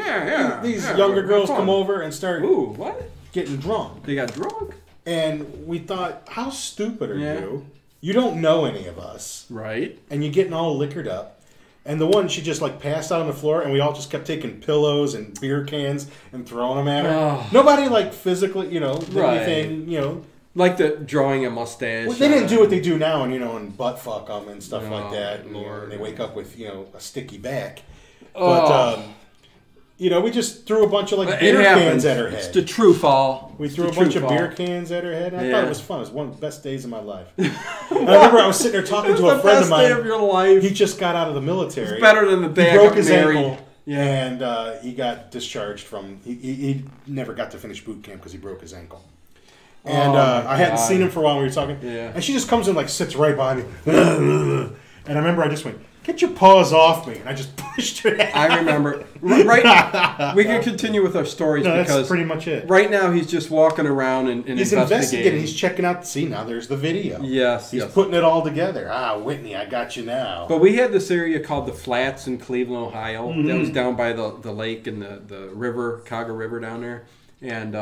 these younger girls come over and start. Ooh, what? Getting drunk. They got drunk. And we thought, how stupid are you? You don't know any of us. Right. And you're getting all liquored up. And the one, she just like passed out on the floor, and we all just kept taking pillows and beer cans and throwing them at her. Oh. Nobody like physically, did anything, Like the drawing a mustache. Well, they didn't do what they do now and butt fuck them and stuff like that. And they wake up with, a sticky back. But, we just threw a bunch of like beer cans at her head. It's the true fall. We threw a bunch of beer cans at her head. And I thought it was fun. It was one of the best days of my life. I remember I was sitting there talking to a friend of mine. Day of your life. He just got out of the military. It's better than the day he broke his ankle. Yeah. And he got discharged from... He never got to finish boot camp because he broke his ankle. And I hadn't seen him for a while when we were talking. Yeah. And she just comes in, like, sits right behind me. And I remember I just went, get your paws off me. And I just pushed her out. I remember. Right. We can continue with our stories because that's pretty much it. Right now he's just walking around and he's investigating. He's checking out. See, now there's the video. Yes. He's putting it all together. Whitney, I got you now. But we had this area called the Flats in Cleveland, Ohio. That was down by the lake and the river, Kaga River down there. And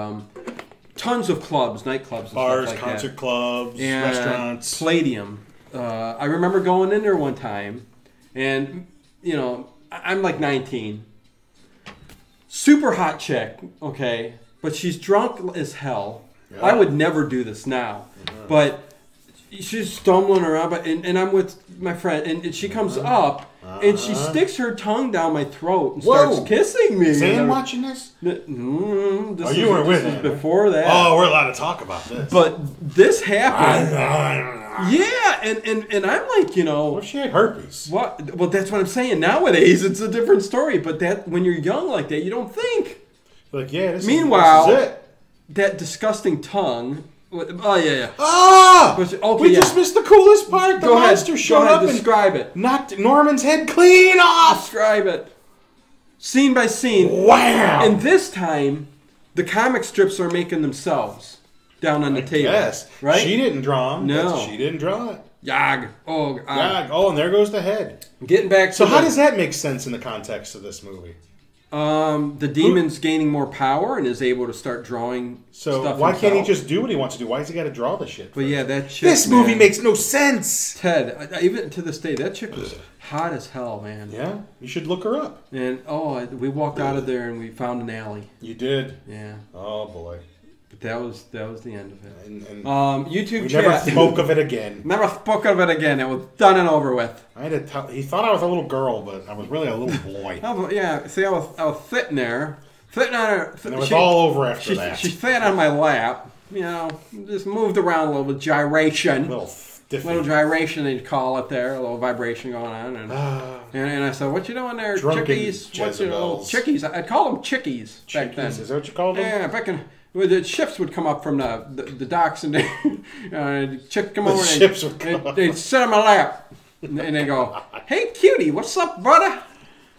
tons of clubs, nightclubs, and bars, stuff like concert that. clubs, and restaurants. Palladium. I remember going in there one time, and, I'm like 19. Super hot chick, okay? But she's drunk as hell. Yeah. I would never do this now. But she's stumbling around, and I'm with my friend, and she comes up, and she sticks her tongue down my throat and starts kissing me. Sam watching this? You were with him before that. Oh, we're allowed to talk about this. But this happened. Yeah, and I'm like, What if she had herpes? What? Well, that's what I'm saying. Nowadays, it's a different story. But that when you're young like that, you don't think. Like, yeah, this is it. That disgusting tongue. Oh, yeah. We just missed the coolest part. The monster showed up describe it. Knocked Norman's head clean off. Describe it. Scene by scene. Wow. And this time, the comic strips are making themselves down on the table. Yes. Right? She didn't draw them. No. She didn't draw it. Yag. Oh, Yag. Oh, and there goes the head. Getting back to So how does that make sense in the context of this movie? The demon's gaining more power and is able to start drawing stuff why himself. Can't he just do what he wants to do? Why has he got to draw the shit? But yeah, that chick, this movie makes no sense. Ted, even to this day, that chick was hot as hell, man. Yeah, you should look her up. And we walked out of there and we found an alley. You did? Yeah. Oh boy. But that was the end of it. And YouTube we chat. Never spoke of it again. Never spoke of it again. It was done and over with. He thought I was a little girl, but I was really a little boy. Yeah. See, I was sitting there, sitting on her. And it was all over after that. She sat on my lap. Just moved around a little bit, gyration. Little gyration, they'd call it there. A little vibration going on. And I said, what you doing there, chickies? What's your little chickies? I'd call them chickies back then. Is that what you called them? Yeah, back in... The ships would come up from the docks, and chick come over, and they'd sit on my lap, and they go, "Hey, cutie, what's up, brother?"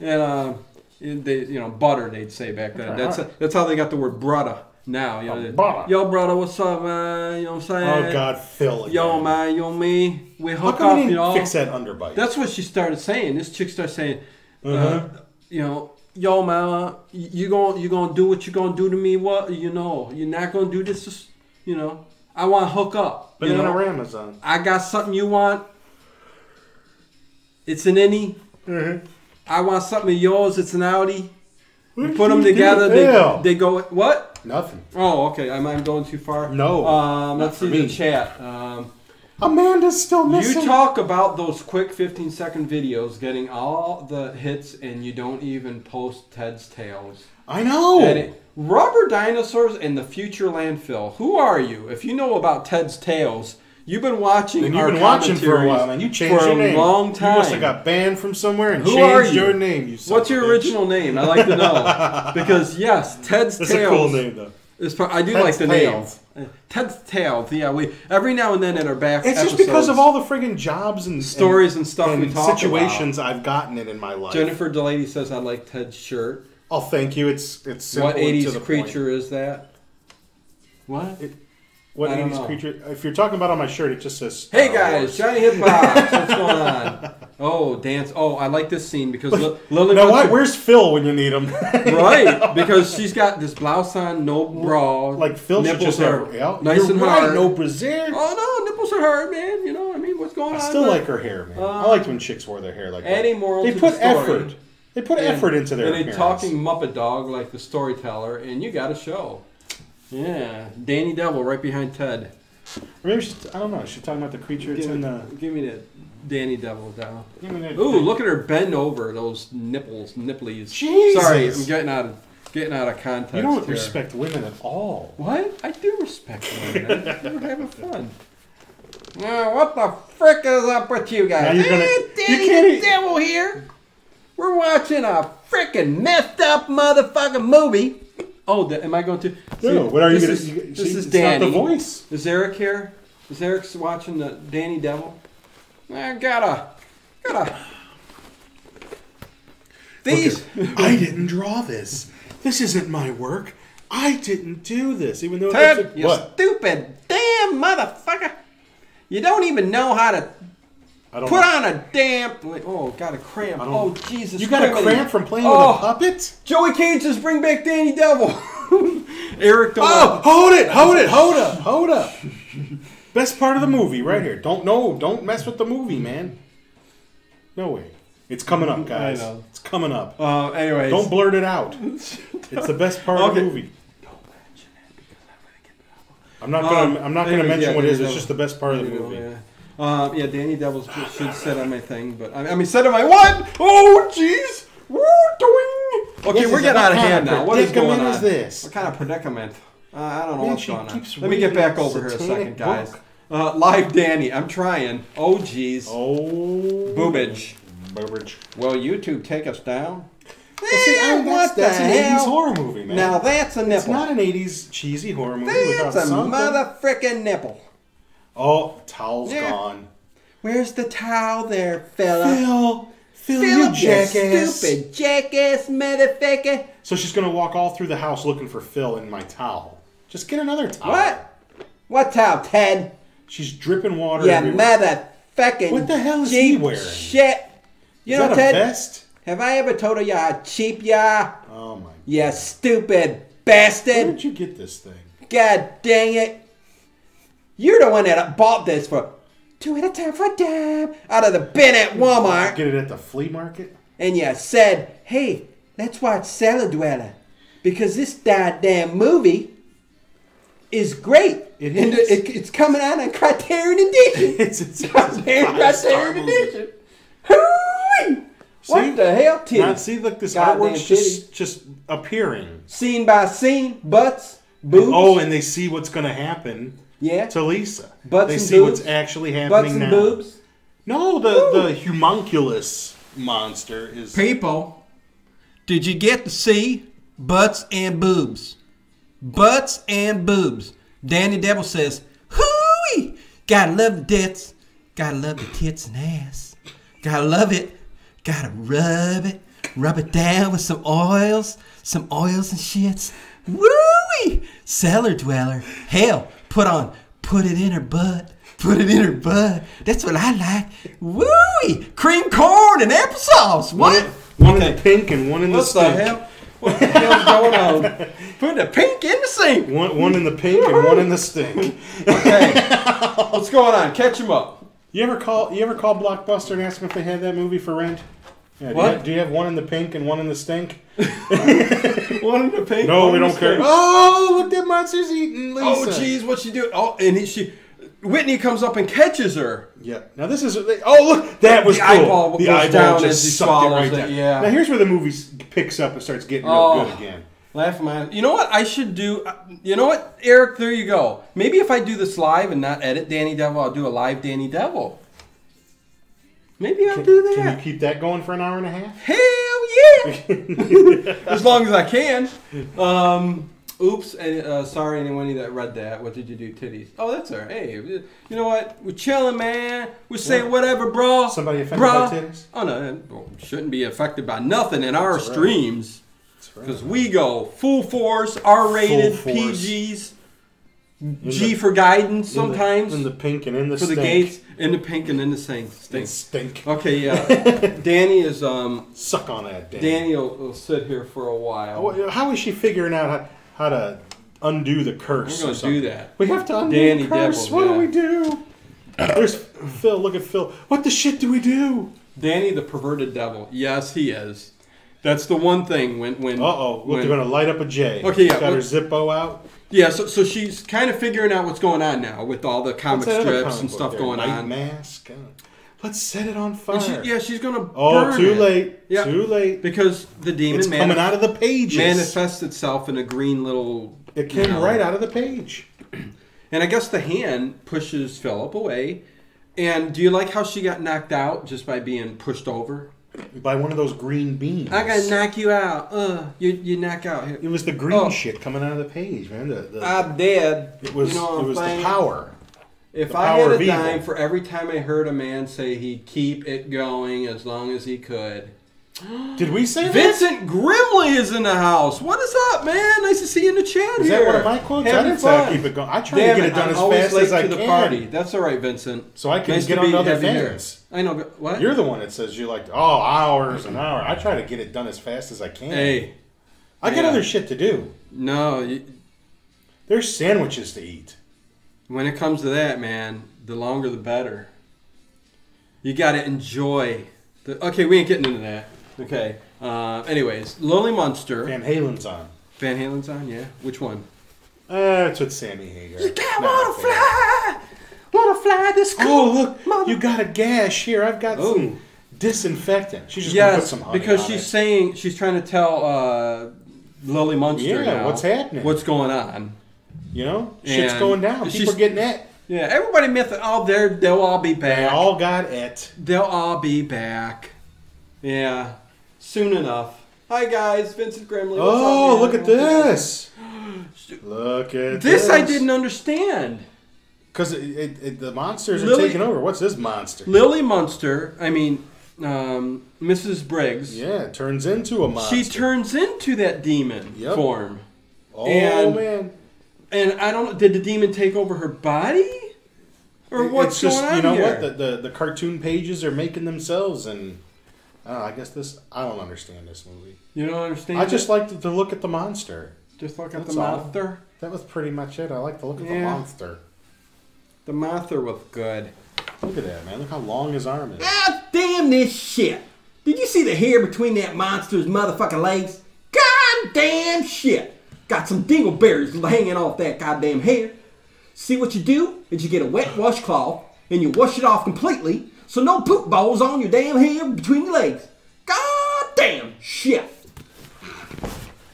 And they, butter, they'd say back then. That's how they got the word brother. Now, yo, brother, what's up, man? You know what I'm saying? Oh God, Phil. Again. Yo, man, you and me, we hook up. Fix that underbite. That's what she started saying. This chick started saying, yo, man, you gonna do what you gonna do to me? What you're not gonna do this. I want to hook up. Banana Ramazan. I got something you want. It's an innie. I want something of yours. It's an outie. We put them together. They go what? Nothing. Oh, okay. Am I going too far? No. Let's see the chat. Amanda's still missing. You talk about those quick 15-second videos getting all the hits and you don't even post Ted's Tales. I know. Rubber dinosaurs and the future landfill. Who are you? If you know about Ted's Tales, you've been watching and you've been watching for a while, man. You changed your name. For a long time. You must have got banned from somewhere and changed your name. What's your original name? I'd like to know. Because, yes, Ted's Tales. That's a cool name, though. I do like the name. Ted's Tales. Yeah, we every now and then in our back. It's just because of all the friggin' jobs and stories and stuff and we talk situations I've gotten in my life. Jennifer Delaney says I like Ted's shirt. Oh, thank you. It's simple. What 80s creature is that? What? What 80s creature? If you're talking about on my shirt, it just says. Hey guys, Johnny Hitbox. What's going on? Oh, dance. Oh, I like this scene because Lily. Now what? Where's Phil when you need him? Right, because she's got this blouse on, no bra. Like Phil should just have nice and hard. No brassiere. Oh no, nipples are hard, man. What's going on? I still like her hair, man. I liked when chicks wore their hair like that. Adding moral to the story. Effort. They put effort into their appearance. And a talking Muppet dog like the storyteller, and you got a show. Yeah, Danny Devil right behind Ted. Or maybe I don't know. She's talking about the creature. Give me that Danny Devil down. Ooh, look at her bend over those nipplies. Jesus. Sorry, I'm getting out of context. You don't respect women at all. What? I do respect women. We're having fun. What the frick is up with you guys? Now Danny Devil here. We're watching a freaking messed up motherfucking movie. Oh, am I going to? No, what are you going to see? This is it's Danny. not the voice. Is Eric here? Is Eric watching the Danny Devil? I gotta. These. I didn't draw this. This isn't my work. I didn't do this, even though Ted, it's you stupid damn motherfucker! You don't even know how to put on a damn. Oh, got a cramp. Oh, Jesus! You got a cramp from playing with a puppet? Joey Cage just bring back Danny Devil. Eric, hold up. Best part of the movie, right here. Don't mess with the movie, man. No way. It's coming up, guys. I know. It's coming up. Anyways, don't blurt it out. It's the best part of the movie. Don't mention it because I'm not gonna mention what it is. It's just the best part of the movie. Yeah, Danny Devil should sit on my thing, but I mean, sit on my what? Oh, jeez. Okay, we're getting out of hand now. What is going on? What kind of predicament? I don't know what's going on. Let me get back over here a second, guys. Live Danny. I'm trying. Oh, jeez. Oh. Boobage. Will YouTube take us down? Well, see, that's an 80s horror movie, man. Now that's a nipple. It's not an 80s cheesy horror movie that's without a mother-frickin' nipple. Oh, towel's gone. Where's the towel there, fella? Phil, you jackass. Stupid jackass motherfucker. So she's going to walk all through the house looking for Phil in my towel. Just get another towel. What towel, Ted? She's dripping water everywhere. Motherfucking what the hell is he wearing? Shit. You is know, that Ted? A vest? Have I ever told you how cheap you are? Oh, my God. You stupid bastard. Where did you get this thing? God dang it. You're the one that bought this for 2 at a time for a dime out of the bin at Walmart. Get it at the flea market? And you said, hey, let's watch Cellar because this goddamn movie is great. It is. It's coming out on Criterion Edition. it's Criterion Edition. Hooey! What the hell, Tim? Now, see, look, this artwork's just appearing. Scene by scene, butts, boobs. Oh, and they see what's going to happen. Yeah. To Lisa. Butts they and see boobs? what's actually happening now. Butts and boobs? No, the homunculus monster is... People, did you get to see butts and boobs? Butts and boobs. Danny Devil says, hooey! Gotta love the tits. Gotta love the tits and ass. Gotta love it. Gotta rub it. Rub it down with some oils. Some oils and shits. Woo-wee! Cellar dweller. Hell, put it in her butt. Put it in her butt. That's what I like. Woo-wee! Cream corn and applesauce. What? One in the pink and one in the stink. What the hell? What the hell's going on? Put the pink in the sink. One in the pink and one in the stink. Okay. What's going on? Catch him up. You ever call Blockbuster and ask them if they had that movie for rent? Yeah, what? Do you have one in the pink and one in the stink? One in the pink. No, we don't care. Oh, look, that monster's eating Lisa. Oh, jeez, what's she doing? Oh, and Whitney comes up and catches her. Yeah. Now this is. Oh, look, that was the cool. Eyeball the eyeball down just as he sucked it right swallows down. it. Yeah. Now here's where the movie picks up and starts getting real good again. Laugh my. You know what I should do? You know what, Eric? There you go. Maybe if I do this live and not edit Danny Devil, I'll do a live Danny Devil. Maybe I'll do that. Can you keep that going for an hour and a half? Hell yeah! As long as I can. Oops. Sorry, anyone that read that. What did you do, titties? Oh, that's her. Hey, you know what? We're chilling, man. We're saying whatever, bro. Somebody affected by titties? Oh, no. Shouldn't be affected by nothing in our streams. Because we go full force, R-rated, PGs, G for guidance sometimes. In the pink and in the stink. For the gates, in the pink and in the stink. Stink. Okay, yeah. Danny is... Suck on that, Danny. Danny will sit here for a while. How is she figuring out how to undo the curse? We're going to do that. We have to undo Danny the curse. Devil, What do we do? There's Phil. Look at Phil. What the shit do we do? Danny the perverted devil. Yes, he is. That's the one thing when look, they're going to light up a J. Okay, yeah. She's got her Zippo out. Yeah, so she's kind of figuring out what's going on now with all the comic strips and stuff going on. Mask. Let's set it on fire. She's going to burn Oh, too it. late. Yeah. Too late. Because the demon it's coming out of the pages. Manifests itself in a green little... It came right out of the page. And I guess the hand pushes Philip away. And do you like how she got knocked out just by being pushed over? By one of those green beans. I gotta knock you out. You knock out here. It was the green shit coming out of the page, man. I'm dead. It was, the power. If I had a dime for every time I heard a man say he'd keep it going as long as he could. Did we say that? Vincent Grimley is in the house. What is up, man? Nice to see you in the chat. Is here. that one of my quotes? I didn't say I keep it going. I try to get it done as fast as I can. The party. That's all right, Vincent. So I can get on other fans. I know. What? You're the one that says you like, hours and hours. I try to get it done as fast as I can. Hey. I got other shit to do. No. There's sandwiches to eat. When it comes to that, man, the longer the better. You got to enjoy. Okay, we ain't getting into that. Okay. Anyways, Lily Munster. Van Halen's on. Van Halen's on, yeah. Which one? It's with Sammy Hagar. You can't wanna fly this cool. Oh, look, mother. You got a gash here. I've got some disinfectant. She's just gonna put some honey because on she's trying to tell Lily Munster now what's happening. What's going on. You know? Shit's going down. People are getting it. Yeah, everybody they'll all be back. They all got it. They'll all be back. Yeah. Soon enough. Hi guys, Vincent Grimley. Oh, look at this! Look at this! I didn't understand. Because the monsters are taking over. What's this monster? Lily Munster. I mean, Mrs. Briggs. Yeah, turns into a monster. She turns into that demon form. Oh man! And I don't. Did the demon take over her body? Or what's going on here? You know what? The cartoon pages are making themselves and. I guess I don't understand this movie. You don't understand? I just like to look at the monster. Just look at the monster? That was pretty much it. I like to look at the monster. The monster was good. Look at that, man. Look how long his arm is. Ah, damn this shit. Did you see the hair between that monster's motherfucking legs? Goddamn shit. Got some dingleberries hanging off that goddamn hair. See what you do is you get a wet washcloth and you wash it off completely. So no poop balls on your damn hair between your legs. God damn shit.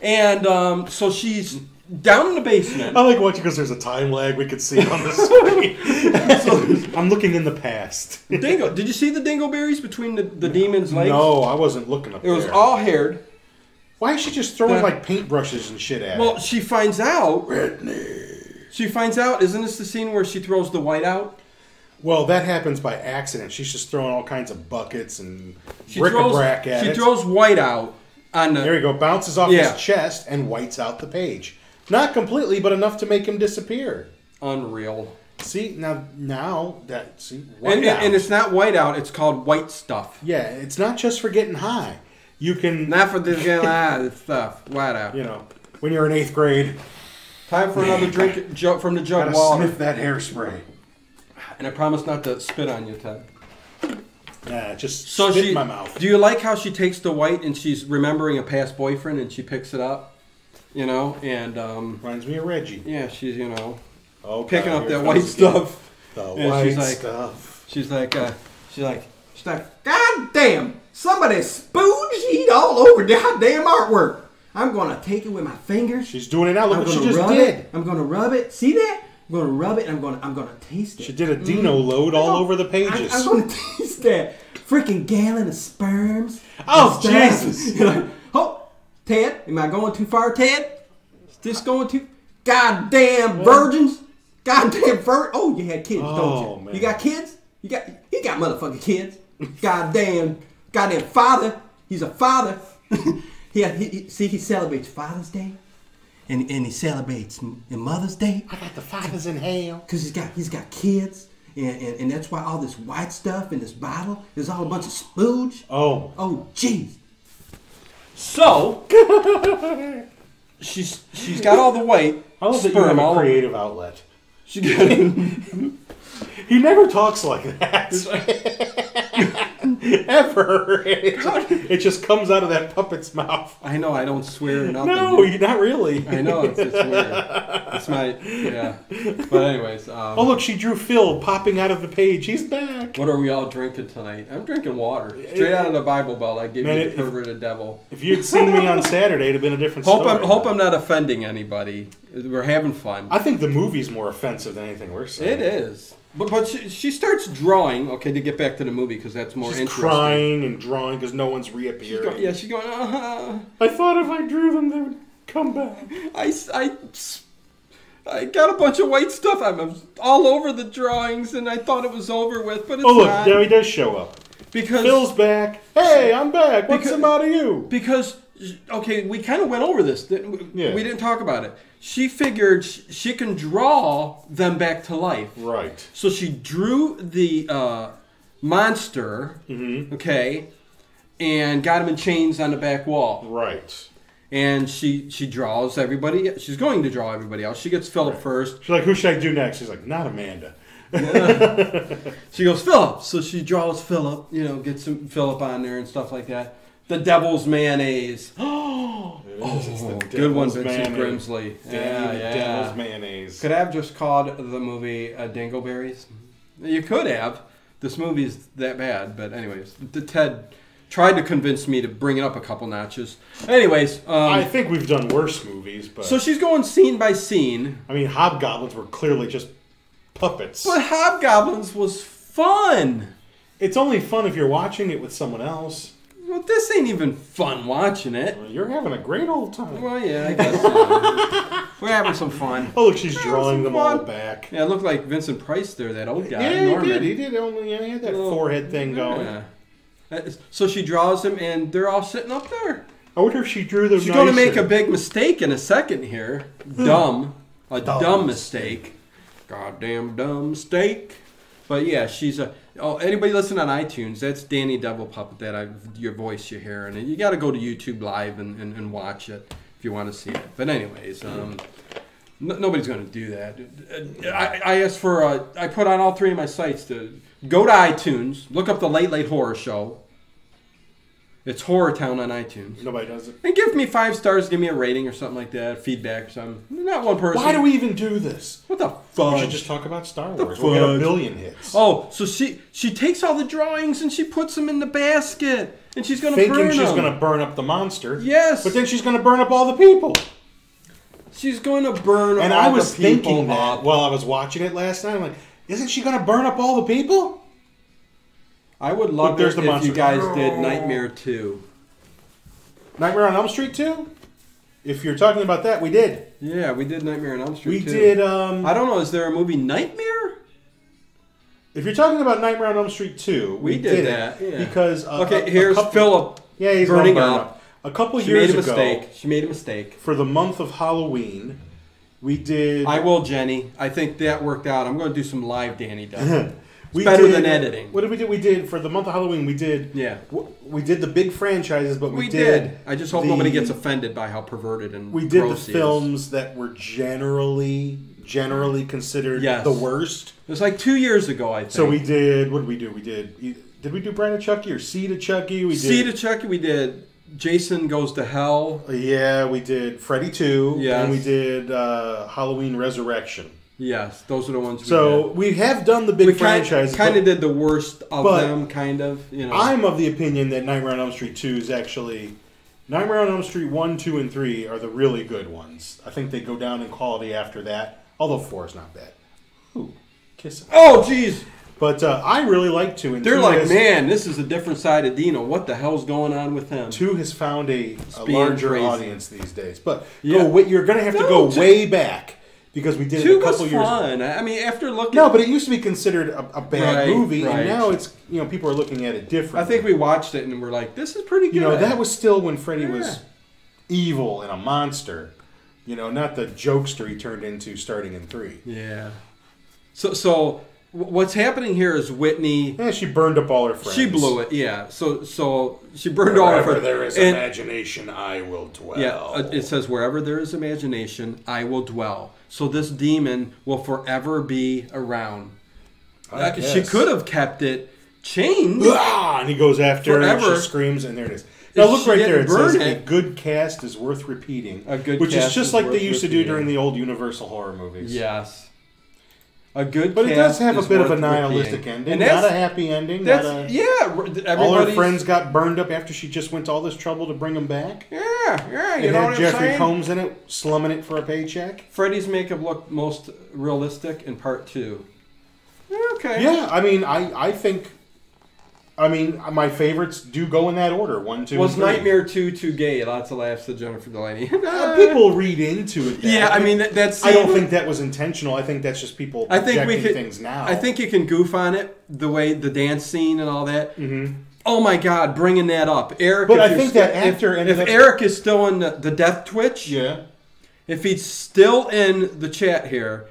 And so she's down in the basement. I like watching because there's a time lag we could see on the screen. So I'm looking in the past. Dingo, did you see the dingleberries between the demon's legs? No, I wasn't looking up there. It was all haired. Why is she just throwing like paintbrushes and shit at it? Well, she finds out. Whitney. She finds out. Isn't this the scene where she throws the white out? Well, that happens by accident. She's just throwing all kinds of buckets and bric-a-brac at it. She throws white out on the... There you go. Bounces off his chest and whites out the page. Not completely, but enough to make him disappear. Unreal. See, now white out. And it's not white out. It's called white stuff. Yeah, it's not just for getting high. You can... Not for this getting high stuff. White out. You know, when you're in 8th grade. Time for another drink from the jug of water. Sniff that hairspray. And I promise not to spit on you, Ted. Yeah, just spit in my mouth. Do you like how she takes the white and she's remembering a past boyfriend and she picks it up? You know, and... reminds me of Reggie. Yeah, she's, picking up that white stuff. The white stuff. She's like, God damn, somebody spooged all over goddamn artwork. I'm going to take it with my fingers. She's doing it now. Look what she just did. I'm going to rub it. See that? I'm going to rub it and I'm going to taste it. She did a Dino load all over the pages. I'm going to taste that freaking gallon of sperms. Oh, Jesus. Oh, Ted, am I going too far, Ted? Is this going too... Goddamn virgins. Goddamn virgins. Oh, you had kids, don't you? Man. You got kids? He got motherfucking kids. Goddamn father. He's a father. He celebrates Father's Day. And he celebrates Mother's Day. I got the fathers in hell. Because he's got kids. And that's why all this white stuff in this bottle is all a bunch of spooge. Oh, jeez. So, she's got all the white I love that you have a creative outlet. She got He never talks like that. Ever. It just comes out of that puppet's mouth. I know, I don't swear nothing. No, not really. I know, it's weird. It's my, yeah. But anyways. Oh, look, she drew Phil popping out of the page. He's back. What are we all drinking tonight? I'm drinking water. Straight out of the Bible Belt. I gave you the perverted devil. If you'd seen me on Saturday, it'd have been a different story. Hope I'm not offending anybody. We're having fun. I think the movie's more offensive than anything we're saying. It is. But she starts drawing. Okay, to get back to the movie because that's more interesting. She's crying and drawing because no one's reappearing. She's going. I thought if I drew them, they would come back. I got a bunch of white stuff. I'm all over the drawings, and I thought it was over with, but it's look, not. now he does show up. Because Phil's back. Hey, I'm back. What's the matter with you? Because, okay, we kind of went over this. We didn't talk about it. She figured she can draw them back to life. Right. So she drew the monster, okay, and got him in chains on the back wall. Right. And she draws everybody. She's going to draw everybody else. She gets Philip first. She's like, who should I do next? She's like, not Amanda. She goes, Philip. So she draws Philip, gets some Philip on there and stuff like that. The Devil's Mayonnaise. Oh, good one, Vincent Grimsley. Devil's Mayonnaise. Could I have just called the movie Dingleberries? You could have. This movie's that bad. But anyways, Ted tried to convince me to bring it up a couple notches. Anyways. I think we've done worse movies. But so she's going scene by scene. I mean, Hobgoblins were clearly just puppets. But Hobgoblins was fun. It's only fun if you're watching it with someone else. Well, this ain't even fun watching it. Well, you're having a great old time. Well, yeah, I guess so. We're having some fun. Oh, look, she's drawing them all back. Yeah, it looked like Vincent Price there, that old guy. Yeah, Norman. he did. He had that forehead thing going. Yeah. So she draws them, and they're all sitting up there. I wonder if she drew them She's going to make a big mistake in a second here. Dumb mistake. Goddamn dumb mistake. But yeah, she's a... Oh, anybody listen on iTunes, that's Danny Devil Puppet, your voice you hear. And you got to go to YouTube Live and watch it if you want to see it. But anyways, nobody's going to do that. I asked for... I put on all three of my sites to go to iTunes, look up the Late Late Horror Show. It's Horror Town on iTunes. Nobody does it. And give me 5 stars, give me a rating or something like that, feedback or something. Not one person. Why do we even do this? What the fuck? We should just talk about Star Wars. We'll get a billion hits. Oh, so she takes all the drawings and she puts them in the basket. And she's going to burn them. Thinking she's going to burn up the monster. Yes. But then she's going to burn up all the people. She's going to burn and all I was the people thinking that up. while I was watching it last night. I'm like, isn't she going to burn up all the people? I would love it if you guys did Nightmare 2. Nightmare on Elm Street 2? If you're talking about that, we did. Yeah, we did Nightmare on Elm Street 2. We did, I don't know, is there a movie Nightmare? If you're talking about Nightmare on Elm Street 2, we did that. Yeah. Because... here's Philip he's burning up. A couple years ago... She made a mistake. For the month of Halloween, we did... I will, Jenny. I think that worked out. I'm going to do some live Danny Devil. It's better than editing. What did we do? We did, for the month of Halloween, we did the big franchises, but we did. I just hope nobody gets offended by how perverted and we did the films that were generally considered the worst. It was like 2 years ago, I think. So we did, what did we do? Did we do Bride of Chucky or Seed of Chucky? Seed of Chucky, we did Jason Goes to Hell. Yeah, we did Freddy 2. Yes. And we did Halloween Resurrection. Yes, those are the ones we did. So we have done the big franchises. We kind of did the worst of them, kind of. I'm of the opinion that Nightmare on Elm Street 2 is actually... Nightmare on Elm Street 1, 2, and 3 are the really good ones. I think they go down in quality after that, although 4 is not bad. Ooh, kissing. Oh, jeez! But I really like 2. And they're like, man, this is a different side of Dino. What the hell's going on with him? 2 has found a larger audience these days. But you're going to have to go way back. Because we did it a couple years ago. I mean, after looking... No, but it used to be considered a bad movie, right. And now it's, people are looking at it differently. I think we watched it and we're like, this is pretty good. That was still when Freddy was evil and a monster. Not the jokester he turned into starting in 3. Yeah. So what's happening here is Whitney... Yeah, she burned up all her friends. She blew it, yeah. So she burned all of her... Wherever there is imagination, I will dwell. Yeah, it says, wherever there is imagination, I will dwell. So this demon will forever be around. She could have kept it chained. And he goes after her, and she screams, and there it is. Now look right there. It says, a good cast is worth repeating. Which is just like they used to do during the old Universal horror movies. Yes. A good But cast it does have a bit of a repeating. nihilistic ending. Not a happy ending. All her friends got burned up after she just went to all this trouble to bring them back. Yeah, you know what I'm saying? Jeffrey Combs in it, slumming it for a paycheck. Freddy's makeup looked most realistic in part 2. Yeah, Okay. Yeah, I mean, I think. I mean, my favorites do go in that order. 1, 2, Was and 3. Nightmare 2 too gay? Lots of laughs to Jennifer Delaney. People read into it. Yeah, I mean that's. I don't think that was intentional. I think that's just people projecting things now. I think you can goof on it the way the dance scene and all that. Mm-hmm. Oh my God, bringing that up, Eric. But I think that actor. If Eric is still in the Death Twitch, yeah. If he's still in the chat here,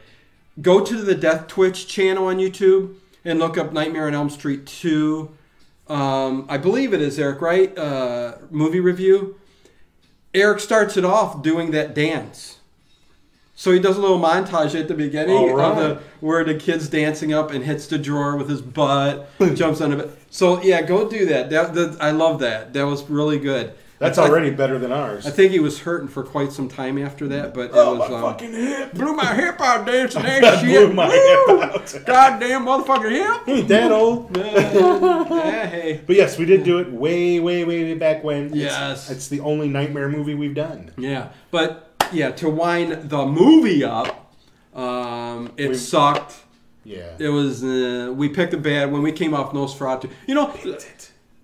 go to the Death Twitch channel on YouTube and look up Nightmare on Elm Street 2. I believe it is Eric, right? Movie review. Eric starts it off doing that dance. So he does a little montage at the beginning of where the kid's dancing up and hits the drawer with his butt, jumps on it. So yeah, go do that. I love that. That was really good. That's already better than ours. I think he was hurting for quite some time after that, but it was my fucking hip. Blew my hip out dancing that shit. Blew my hip out. Goddamn motherfucking hip. Ain't that old? Yeah, hey. But yes, we did do it way back when. Yes. It's the only Nightmare movie we've done. Yeah, but yeah, to wind the movie up, it sucked. Yeah. It was, we picked a bad, when we came off Nosferatu. You know,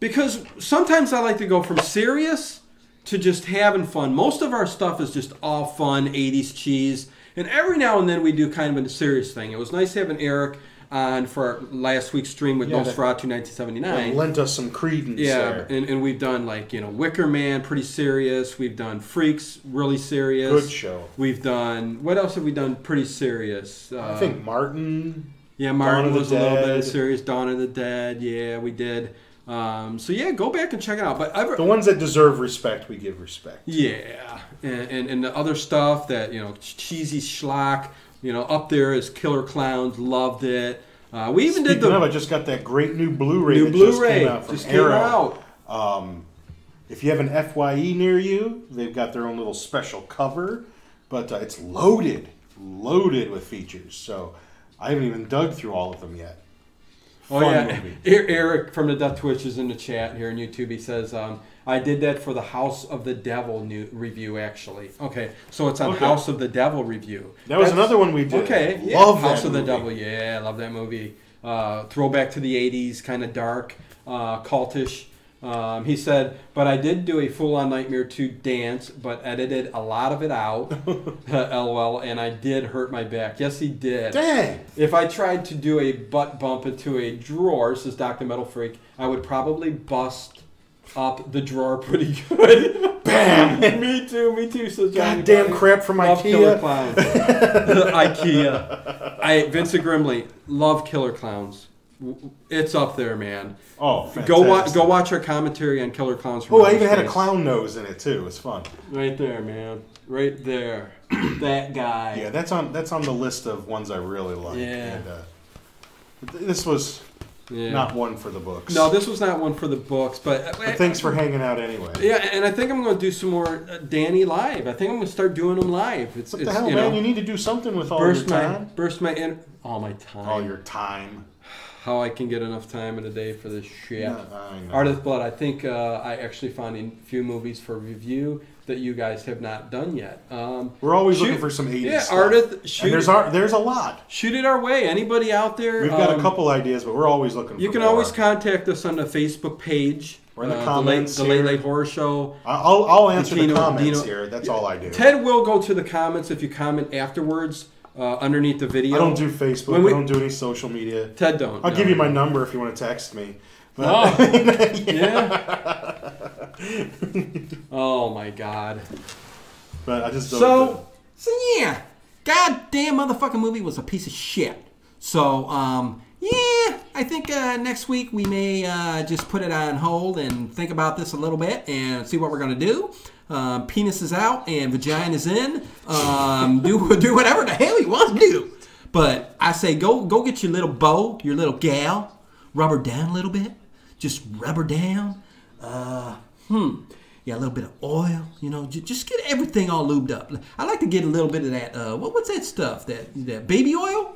because sometimes I like to go from serious to just having fun. Most of our stuff is just all fun, 80s cheese. And every now and then we do kind of a serious thing. It was nice having Eric on for our last week's stream with Nosferatu 1979. Lent us some credence there. And we've done like, Wicker Man, pretty serious. We've done Freaks, really serious. Good show. We've done, what else have we done pretty serious? I think Martin. Yeah, Martin was a little bit serious. Dawn of the Dead, yeah, we did. So yeah, go back and check it out. But the ones that deserve respect, we give respect. Yeah, and the other stuff that cheesy schlock, up there is Killer Clowns. Loved it. We even did the. I just got that great new Blu-ray. Just came out from Arrow. If you have an FYE near you, they've got their own little special cover, but it's loaded with features. So I haven't even dug through all of them yet. Oh yeah, Eric from the Death Twitch is in the chat here on YouTube. He says, "I did that for the House of the Devil review, actually." Okay, so it's on House of the Devil review. That's another one we did. Okay, yeah. Love House of the Devil. Yeah, I love that movie. Throwback to the '80s, kind of dark, cultish. He said, but I did do a full-on Nightmare 2 dance, but edited a lot of it out, LOL, and I did hurt my back. Yes, he did. Dang! If I tried to do a butt bump into a drawer, says Dr. Metal Freak, I would probably bust up the drawer pretty good. Bam! Me too, says Johnny. Goddamn crap from love IKEA. Killer Clowns. IKEA. Vincent Grimley, love Killer Clowns. It's up there, man. Oh, fantastic. Go watch our commentary on Killer Clowns. Oh, I even had a clown nose in it too. It was fun. Right there, man. Right there. That guy. Yeah, that's on the list of ones I really like. Yeah. And, this was not one for the books. No, this was not one for the books, but thanks for hanging out anyway. Yeah, and I think I'm going to do some more Danny live. I think I'm going to start doing them live. What the hell, man? You need to do something with all your time. All my time. All your time. How I can get enough time in a day for this shit. Yeah, I know. Artist Blood, I think I actually found a few movies for review that you guys have not done yet. We're always looking for some 80s stuff. Artist, there's a lot. Shoot it our way. Anybody out there? We've got a couple ideas, but we're always looking for more. You can always contact us on the Facebook page. Or in the comments. The Late Horror Show. I'll answer the comments here. That's all I do. Ted will go to the comments if you comment afterwards. Underneath the video. I don't do Facebook. I don't do any social media. Ted don't. I'll give you my number if you want to text me. But, yeah. Oh my God. But I just don't. So yeah, goddamn motherfucking movie was a piece of shit. So yeah, I think next week we may just put it on hold and think about this a little bit and see what we're gonna do. Penis is out and vagina is in. Do whatever the hell you want to do. But I say go get your little beau, your little gal, rub her down a little bit. Just rub her down. Yeah, a little bit of oil. Just get everything all lubed up. I like to get a little bit of that. What's that stuff? That baby oil.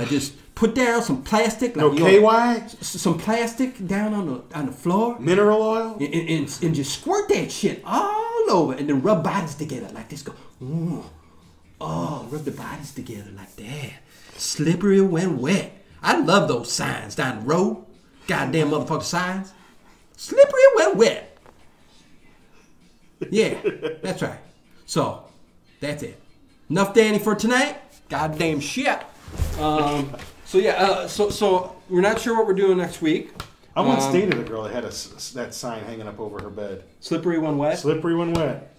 Just put down some plastic. Like, KY? Some plastic down on the floor. Mineral oil? And just squirt that shit all over. And then rub bodies together like this. Go, ooh. Oh, rub the bodies together like that. Slippery when wet. I love those signs down the road. Goddamn motherfucking signs. Slippery and wet. Yeah, that's right. So, that's it. Enough Danny for tonight. Goddamn shit. So we're not sure what we're doing next week. I once dated a girl that had that sign hanging up over her bed. Slippery when wet? Slippery when wet.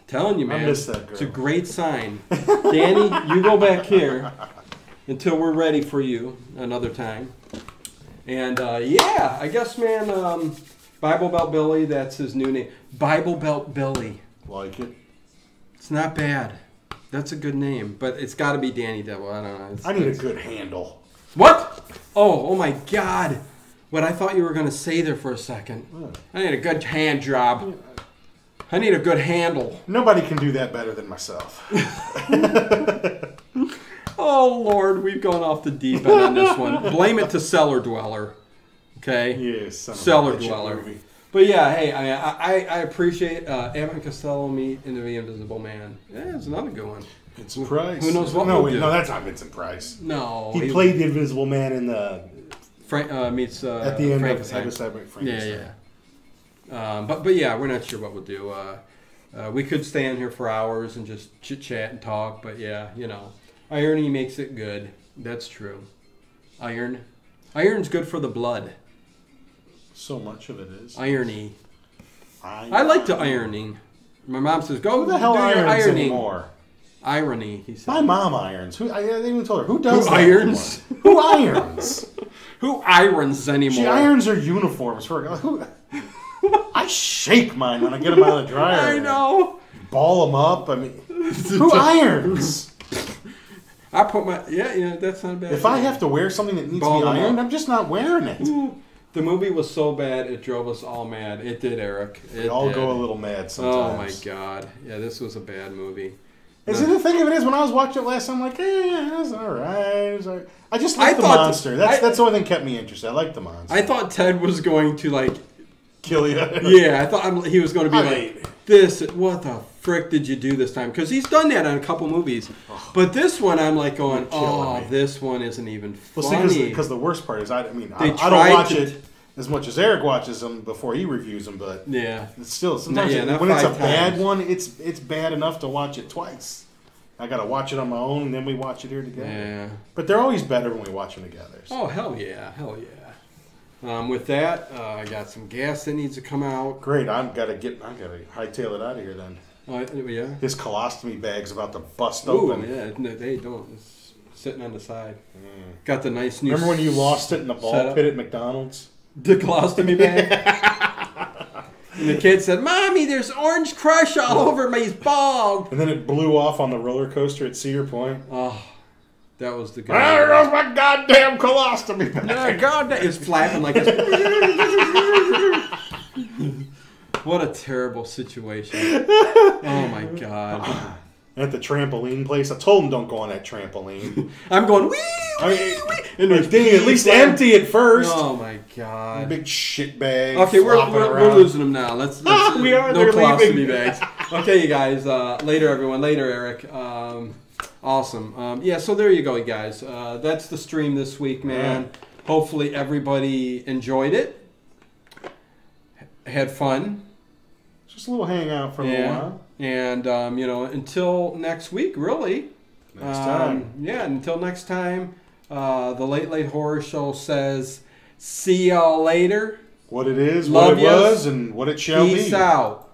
Telling you, man. I miss that girl. It's a great sign. Danny, you go back here until we're ready for you another time. And, I guess, man, Bible Belt Billy, that's his new name. Bible Belt Billy. Like it? It's not bad. That's a good name. But it's got to be Danny Devil. I don't know. I need a good handle. What? Oh my God. What I thought you were going to say there for a second. I need a good hand job. I need a good handle. Nobody can do that better than myself. Oh, Lord, we've gone off the deep end on this one. Blame it to Cellar Dweller. Okay? Yes, Cellar Dweller. Movie. But yeah, hey, I appreciate Abbott and Costello meet in The Invisible Man. Yeah, it's another good one. Vincent Price. Who knows what we'll do. No, that's not Vincent Price. No. He played the Invisible Man in the... meets at the end Frankenstein. of Frankenstein. Yeah. But yeah, we're not sure what we'll do. We could stay in here for hours and just chit-chat and talk, but yeah, irony makes it good. That's true. Iron's good for the blood. So much of it is. Irony. I like the ironing. My mom says, "Go who the hell do your irons ironing." Anymore? Irony, he said. My mom irons. They even told her who does who that irons? Who irons? Who irons anymore? She irons her uniforms for who? I shake mine when I get them out of the dryer. I know. Ball them up. I mean, who irons? I put my that's not bad. If I have to wear something that needs to be ironed, I'm just not wearing it. The movie was so bad it drove us all mad. It did, Eric. We all go a little mad sometimes. Oh my God! Yeah, this was a bad movie. The thing of it is, when I was watching it last time, I'm like, it's all right. I just like the monster. That's the only thing that kept me interested. I like the monster. I thought Ted was going to kill you. Yeah, I thought he was going to be this. What the frick did you do this time? Because he's done that on a couple movies. But this one, I'm like going, this one isn't even funny. Because the worst part is, I don't watch it as much as Eric watches them before he reviews them, but it's still sometimes when it's a bad one, it's bad enough to watch it twice. I got to watch it on my own, and then we watch it here together. Yeah. But they're always better when we watch them together. So. Oh, hell yeah. With that, I got some gas that needs to come out. Great. I gotta hightail it out of here then. Yeah. His colostomy bag's about to bust open. Ooh, yeah. No, they don't. It's sitting on the side. Got the nice new. Remember when you lost it in the ball pit at McDonald's? The colostomy bag. And the kid said, "Mommy, there's Orange Crush all over my ball." And then it blew off on the roller coaster at Cedar Point. Oh, that was the guy. There goes my goddamn colostomy bag. Yeah, goddamn, it's flapping like this. What a terrible situation. Oh my God. At the trampoline place, I told him don't go on that trampoline. I'm going wee. And at least empty it first. Oh my God! Big shit bag. Okay, we're losing them now. Let's we are. No colostomy bags. Okay, you guys. Later, everyone. Later, Eric. Awesome. So there you go, you guys. That's the stream this week, man. Hopefully, everybody enjoyed it. Had fun. Just a little hangout for a little while. And until next week, really. Next time. Until next time. The Late Late Horror Show says, see y'all later. What it is, what it was, and what it shall be. Peace out.